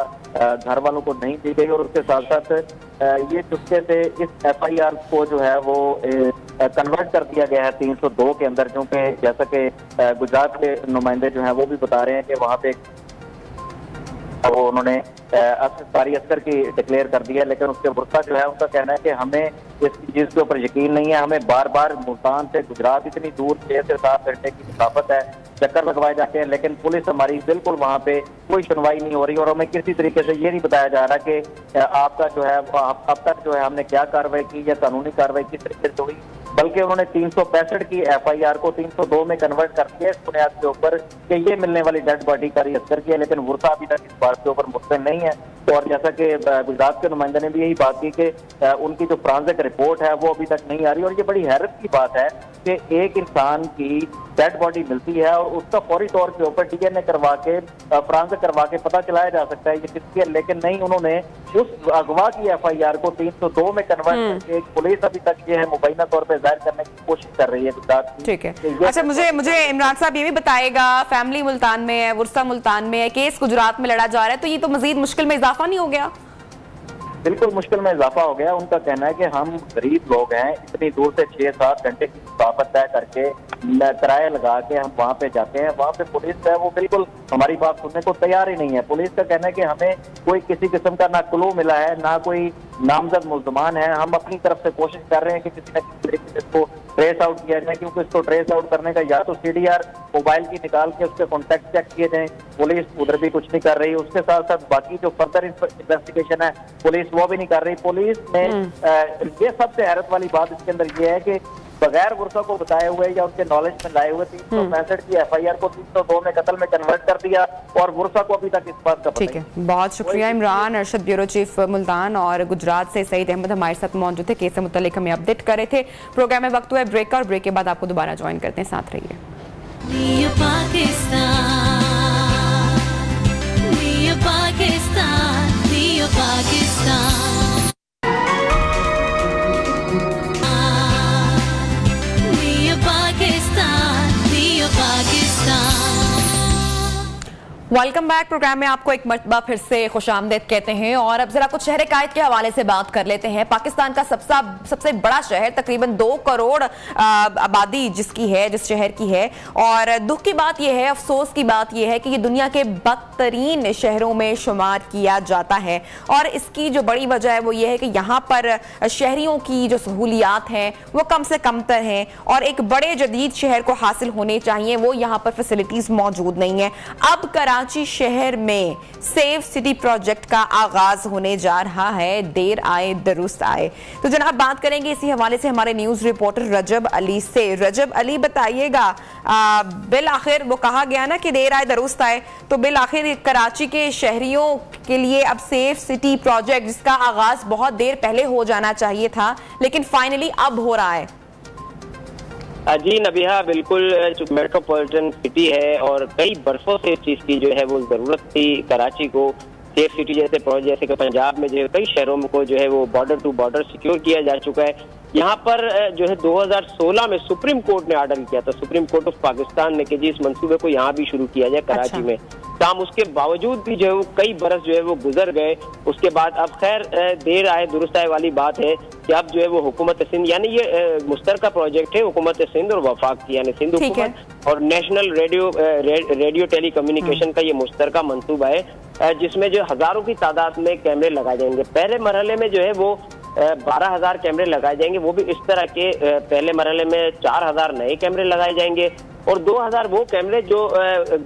घर वालों को नहीं दी गई। और उसके साथ साथ ये चुपके से इस FIR को जो है वो कन्वर्ट कर दिया गया है 302 के अंदर, क्योंकि जैसा कि गुजरात के नुमाइंदे जो हैं वो भी बता रहे हैं कि वहाँ पे वो उन्होंने सारी असगर की डिक्लेयर कर दिया। लेकिन उसके बुरसा जो है उनका कहना है कि हमें इस चीज के ऊपर यकीन नहीं है। हमें बार बार मुल्तान से गुजरात इतनी दूर 6 से 7 घंटे की मुसाफत है, चक्कर लगवाए जाते हैं, लेकिन पुलिस हमारी बिल्कुल वहाँ पे कोई सुनवाई नहीं हो रही। और हमें किसी तरीके से ये नहीं बताया जा रहा कि आपका जो है अब तक जो है हमने क्या कार्रवाई की या कानूनी कार्रवाई किस तरीके से हुई, बल्कि उन्होंने 365 की FIR को 302 में कन्वर्ट कर दिया इस बुनियाद के ऊपर कि ये मिलने वाली डेड बॉडी का असगर किया। लेकिन वुरसा अभी तक इस बात के ऊपर मुतमिन नहीं है। तो और जैसा कि गुजरात के नुमाइंदे ने भी यही बात की कि उनकी जो फ्रांसिक रिपोर्ट है वो अभी तक नहीं आ रही। और ये बड़ी हैरत की बात है कि एक इंसान की डेड बॉडी मिलती है और उसका फौरी तौर के ऊपर DNA करवा के फ्रांसिक करवा के पता चलाया जा सकता है ये किसकी है, लेकिन नहीं, उन्होंने उस अगवा की FIR को 302 में कन्वर्ट करके पुलिस अभी तक ये है मुबैना तौर पर जाहिर करने की कोशिश कर रही है गुजरात की। ठीक है, अच्छा मुझे इमरान साहब ये भी बताएगा, फैमिली मुल्तान में है, वर्सा मुल्तान में है, केस गुजरात में लड़ा जा रहा है, तो ये तो मजीद मुश्किल में इजाफा नहीं हो गया? बिल्कुल मुश्किल में इजाफा हो गया। उनका कहना है कि हम गरीब लोग हैं, इतनी दूर से 6-7 घंटे की मुसाफत तय करके किराया लगा के हम वहाँ पे जाते हैं। वहाँ पे पुलिस है वो बिल्कुल हमारी बात सुनने को तैयार ही नहीं है। पुलिस का कहना है कि हमें कोई किसी किस्म का ना क्लू मिला है, ना कोई नामजद मुल्जमान है। हम अपनी तरफ से कोशिश कर रहे हैं कि किसी न किसी तरीके से इसको ट्रेस आउट किया जाए, क्योंकि इसको ट्रेस आउट करने का या तो CDR मोबाइल की निकाल के उसके कॉन्टेक्ट चेक किए जाए, पुलिस उधर भी कुछ नहीं कर रही। उसके साथ साथ बाकी जो फर्दर इन्वेस्टिगेशन है पुलिस वो भी नहीं कर रही। पुलिस में ये सबसे हैरत वाली बात इसके अंदर ये है कि बगैर वर्षा को बताए हुए या उनके नॉलेज में लाए हुए 365 की FIR को 302 में कत्ल में कन्वर्ट कर दिया और वर्षा को अभी तक इस बात का ठीक है। बहुत शुक्रिया इमरान अरशद, ब्यूरो चीफ मुल्तान, और गुजरात से सईद अहमद हमारे साथ मौजूद थे, केस से मुतालिक हमें अपडेट कर रहे थे। प्रोग्राम में वक्त हुआ है ब्रेक का, और ब्रेक के बाद आपको दोबारा ज्वाइन करते हैं, साथ रहिए। Welcome back. प्रोग्राम में आपको एक मरतबा फिर से खुशामदीद कहते हैं, और अब जरा कुछ शहर कायद के हवाले से बात कर लेते हैं। पाकिस्तान का सबसे बड़ा शहर, तकरीबन 2 करोड़ आबादी जिसकी है, जिस शहर की है, और दुख की बात यह है, अफसोस की बात यह है कि ये दुनिया के बदतरीन शहरों में शुमार किया जाता है। और इसकी जो बड़ी वजह है वो ये है कि यहाँ पर शहरियों की जो सहूलियात हैं वो कम से कमतर हैं, और एक बड़े जदीद शहर को हासिल होने चाहिए, वो यहाँ पर फैसिलिटीज मौजूद नहीं है। अब कराची शहर में सेफ सिटी प्रोजेक्ट का आगाज होने जा रहा है, देर आए दुरुस्त आए। तो जनाब बात करेंगे इसी हवाले से हमारे न्यूज रिपोर्टर रजब अली से। रजब अली बताइएगा, बिल आखिर वो कहा गया ना कि देर आए दुरुस्त आए, तो बिल आखिर कराची के शहरियों के लिए अब सेफ सिटी प्रोजेक्ट जिसका आगाज बहुत देर पहले हो जाना चाहिए था, लेकिन फाइनली अब हो रहा है। जी नबीहा, बिल्कुल मेट्रोपॉलिटन सिटी है और कई बरसों से इस चीज़ की जो है वो ज़रूरत थी कराची को। सेफ सिटी जैसे प्रोजेक्ट, जैसे कि पंजाब में जो है कई शहरों को जो है वो बॉर्डर टू बॉर्डर सिक्योर किया जा चुका है। यहाँ पर जो है 2016 में सुप्रीम कोर्ट ने ऑर्डर किया था, सुप्रीम कोर्ट ऑफ पाकिस्तान ने, कि जी इस मंसूबे को यहाँ भी शुरू किया जाए कराची में। काम उसके बावजूद भी जो है वो कई बरस जो है वो गुजर गए। उसके बाद अब खैर देर आए दुरुस्त आए वाली बात है कि अब जो है वो हुकूमत सिंध, यानी ये मुश्तरका प्रोजेक्ट है हुकूमत सिंध और वफाक की, यानी सिंध हुकूमत और नेशनल रेडियो टेली कम्युनिकेशन का ये मुश्तरका मंसूबा है, जिसमें जो हजारों की तादाद में कैमरे लगाए जाएंगे। पहले मरहले में जो है वो 12,000 कैमरे लगाए जाएंगे, वो भी इस तरह के पहले मरहले में 4,000 नए कैमरे लगाए जाएंगे, और 2,000 वो कैमरे जो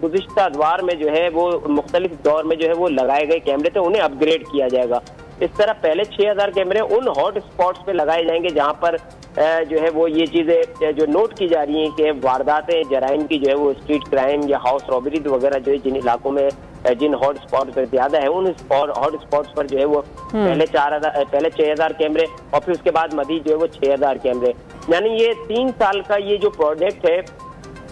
गुज़िश्ता अदवार में जो है वो मुख्तलिफ दौर में जो है वो लगाए गए कैमरे थे, उन्हें अपग्रेड किया जाएगा। इस तरह पहले 6,000 कैमरे उन हॉट स्पॉट्स पे लगाए जाएंगे जहां पर जो है वो ये चीज़ें जो नोट की जा रही हैं कि वारदातें जराइम की जो है वो स्ट्रीट क्राइम या हाउस रॉबरी वगैरह जो है जिन इलाकों में जिन हॉट स्पॉट पर ज्यादा है, उन हॉट स्पॉट्स पर जो है वो पहले 6,000 कैमरे और फिर उसके बाद मजीद जो है वो 6,000 कैमरे। यानी ये 3 साल का ये जो प्रोजेक्ट है,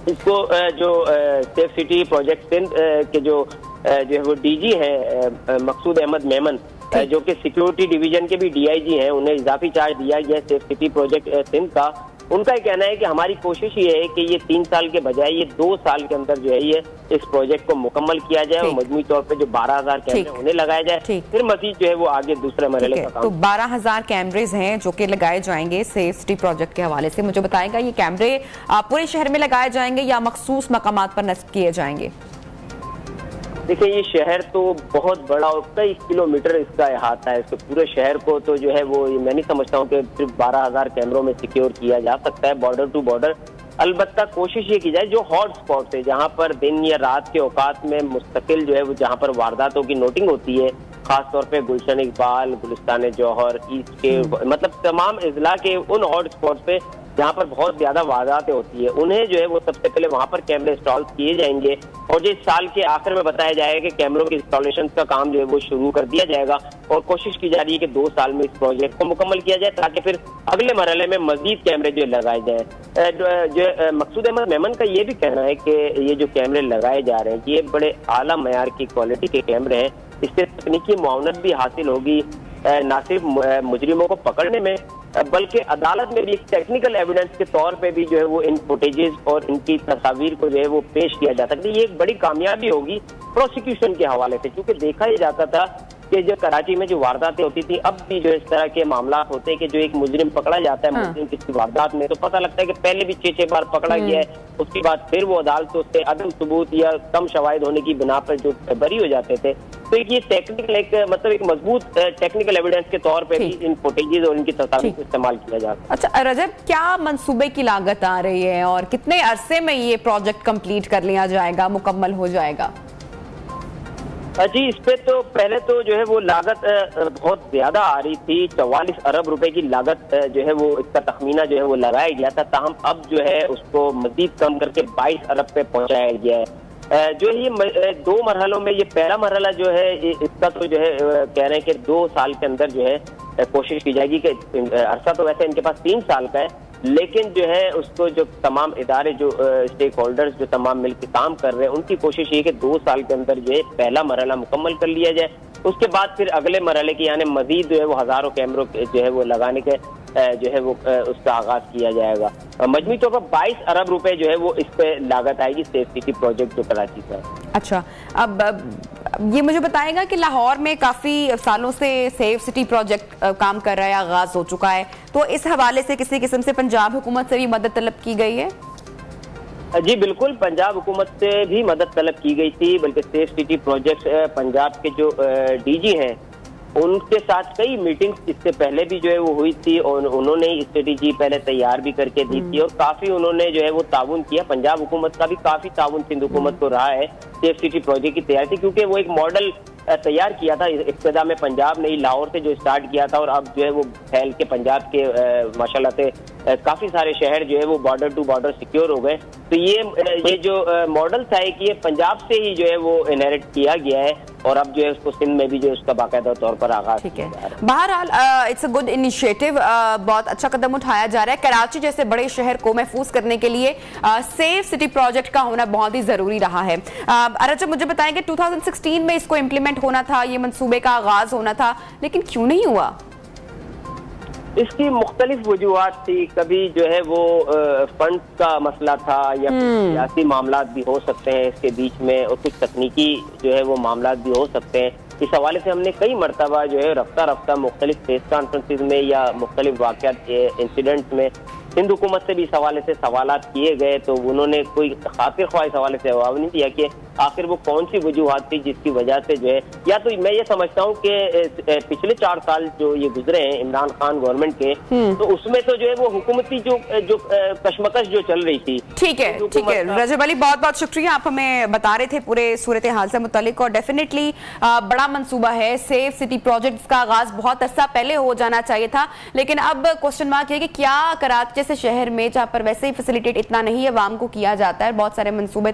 इसको जो सेफ सिटी प्रोजेक्ट सिंध के जो है वो DG है मकसूद अहमद मेमन, जो कि सिक्योरिटी डिवीजन के भी DIG हैं, उन्हें इजाफी चार्ज दिया गया सेफ सिटी प्रोजेक्ट सिंध का। उनका ये कहना है कि हमारी कोशिश ये है कि ये 3 साल के बजाय ये 2 साल के अंदर जो है ये इस प्रोजेक्ट को मुकम्मल किया जाए और मजमूई तौर पे जो 12,000 कैमरे उन्हें लगाए जाए, फिर मजीद जो है वो आगे दूसरे मरहले का काम। तो 12,000 कैमरेज हैं जो कि लगाए जाएंगे सेफ सिटी प्रोजेक्ट के हवाले से। मुझे बताएगा ये कैमरे पूरे शहर में लगाए जाएंगे या मखसूस मकामात पर नस्ब किए जाएंगे? देखिए ये शहर तो बहुत बड़ा और कई किलोमीटर इसका अहाता है, इसके पूरे शहर को तो जो है वो मैं नहीं समझता हूँ कि सिर्फ 12,000 कैमरों में सिक्योर किया जा सकता है बॉर्डर टू बॉर्डर। अलबत्ता कोशिश ये की जाए जो हॉट स्पॉट है जहाँ पर दिन या रात के औकात में मुस्तकिल जो है वो जहाँ पर वारदातों की नोटिंग होती है, खासतौर पे गुलशन इकबाल, गुलिस्तान जौहर, ईस्ट के मतलब तमाम इजला के उन हॉट स्पॉट पे जहाँ पर बहुत ज्यादा वारदातें होती है, उन्हें जो है वो सबसे पहले वहां पर कैमरे इंस्टॉल किए जाएंगे और जो इस साल के आखिर में बताया जाएगा कि कैमरों के इंस्टॉलेशन का काम जो है वो शुरू कर दिया जाएगा और कोशिश की जा रही है कि 2 साल में इस प्रोजेक्ट को मुकम्मल किया जाए ताकि फिर अगले मरहले में मजीद कैमरे जो लगाए जाए। जो मकसूद अहमद मेमन का ये भी कहना है कि ये जो कैमरे लगाए जा रहे हैं ये बड़े आला मयार की क्वालिटी के कैमरे हैं, इससे तकनीकी मुआवनत भी हासिल होगी, ना सिर्फ मुजरिमों को पकड़ने में बल्कि अदालत में भी एक टेक्निकल एविडेंस के तौर पे भी जो है वो इन फुटेजेस और इनकी तस्वीर को जो है वो पेश किया जा सकता है। ये एक बड़ी कामयाबी होगी प्रोसिक्यूशन के हवाले से, क्योंकि देखा ही जाता था कि जो कराची में जो वारदातें होती थी, अब भी जो इस तरह के मामला होते हैं कि जो एक मुजरिम पकड़ा जाता है मुजरिम किसी वारदात में, तो पता लगता है कि पहले भी 6 बार पकड़ा गया है, उसके बाद फिर वो अदालतों से अदम सबूत या कम शवाहिद होने की बिना पर जो बरी हो जाते थे। तो ये टेक्निकल एक मजबूत टेक्निकल एविडेंस के तौर पे भी इन फुटेजेस और इनकी तस्वीर को इस्तेमाल किया जाता है। अच्छा रजब, क्या मंसूबे की लागत आ रही है और कितने अरसे में ये प्रोजेक्ट कंप्लीट कर लिया जाएगा, मुकम्मल हो जाएगा? जी, इस पे तो पहले तो जो है वो लागत बहुत ज्यादा आ रही थी, 44 अरब रुपए की लागत जो है वो इसका तखमीना जो है वो लगाया गया था, ताहम अब जो है उसको मजीद कम करके 22 अरब पे पहुंचाया गया है। जो ये 2 मरहलों में, ये पहला मरहला जो है इसका तो जो है कह रहे हैं कि 2 साल के अंदर जो है कोशिश की जाएगी कि अरसा तो वैसे इनके पास 3 साल का है, लेकिन जो है उसको जो तमाम इदारे जो स्टेक होल्डर्स जो तमाम मिलकर काम कर रहे हैं उनकी कोशिश ये कि 2 साल के अंदर जो है पहला मरहला मुकम्मल कर लिया जाए। उसके बाद फिर अगले मरहले की यानी मजीद जो है वो हजारों कैमरों जो है वो लगाने के जो है वो उसका आगाज किया जाएगा। मजमूई तौर पर 22 अरब रुपए जो है वो इस पे लागत आएगी सेफ सिटी प्रोजेक्ट जो कराची का है। अच्छा, अब ये मुझे बताएगा कि लाहौर में काफी सालों से सेफ सिटी प्रोजेक्ट काम कर रहा है, आगाज हो चुका है, तो इस हवाले से किसी किस्म से पंजाब हुकूमत से भी मदद तलब की गई है? जी बिल्कुल, पंजाब हुकूमत से भी मदद तलब की गई थी, बल्कि सेफ सिटी प्रोजेक्ट पंजाब के जो डीजी हैं उनके साथ कई मीटिंग्स इससे पहले भी जो है वो हुई थी और उन्होंने स्ट्रेटेजी पहले तैयार भी करके दी थी और काफी उन्होंने जो है वो ताउन किया। पंजाब हुकूमत का भी काफी ताउन सिंध हुकूमत को रहा है सेफ सिटी प्रोजेक्ट की तैयारी थी, क्योंकि वो एक मॉडल तैयार किया था इब्तिदा में पंजाब ने लाहौर से जो स्टार्ट किया था और अब जो है वो फैल के पंजाब के माशाल्लाह से काफी सारे शहर जो है वो बॉर्डर टू बॉर्डर सिक्योर हो गए। तो ये जो मॉडल था कि ये पंजाब से ही जो है वो इनहेरिट किया गया है और अब जो है उसको सिंध में भी जो है उसका बाकायदा तौर पर आगाज किया जा रहा है। बहरहाल इट्स अ गुड इनिशिएटिव, बहुत अच्छा कदम उठाया जा रहा है। कराची जैसे बड़े शहर को महफूज करने के लिए सेफ सिटी प्रोजेक्ट का होना बहुत ही जरूरी रहा है। रजब, मुझे बताएंगे 2016 में इसको इम्प्लीमेंट होना था, ये मंसूबे का आगाज होना था, लेकिन क्यों नहीं हुआ? इसकी मुख्तलिफ वजूहात थी, कभी जो है वो फंड का मसला था या सियासी मामला भी हो सकते हैं इसके बीच में और कुछ तकनीकी जो है वो मामला भी हो सकते हैं। इस हवाले से हमने कई मरतबा जो है रफ्ता रफ्ता मुख्तलिफ प्रेस कॉन्फ्रेंसिस में या मुख्तलिफ वाक़यात इंसिडेंट में सिंध हुकूमत से भी इस हवाले से सवालात किए गए, तो उन्होंने कोई खातिर ख्वाह इस हवाले से जवाब नहीं दिया कि आखिर वो कौन सी वजूहात थी जिसकी वजह से जो है, या तो मैं ये समझता हूँ कि पिछले 4 साल जो ये गुजरे हैं इमरान खान गवर्नमेंट के, तो उसमें तो जो है वो हुकूमती जो कशमकश जो चल रही थी। ठीक है, ठीक है रजब अली, बहुत बहुत शुक्रिया, आप हमें बता रहे थे पूरे सूरत हाल से मुतालिक और डेफिनेटली बड़ा मंसूबा है सेफ सिटी प्रोजेक्ट का आगाज बहुत अरसा पहले हो जाना चाहिए था, लेकिन अब क्वेश्चन मार्क है कि क्या कराची जैसे शहर में जहाँ पर वैसे ही फैसिलिटेट इतना नहीं है आवाम को किया जाता है, बहुत सारे मंसूबे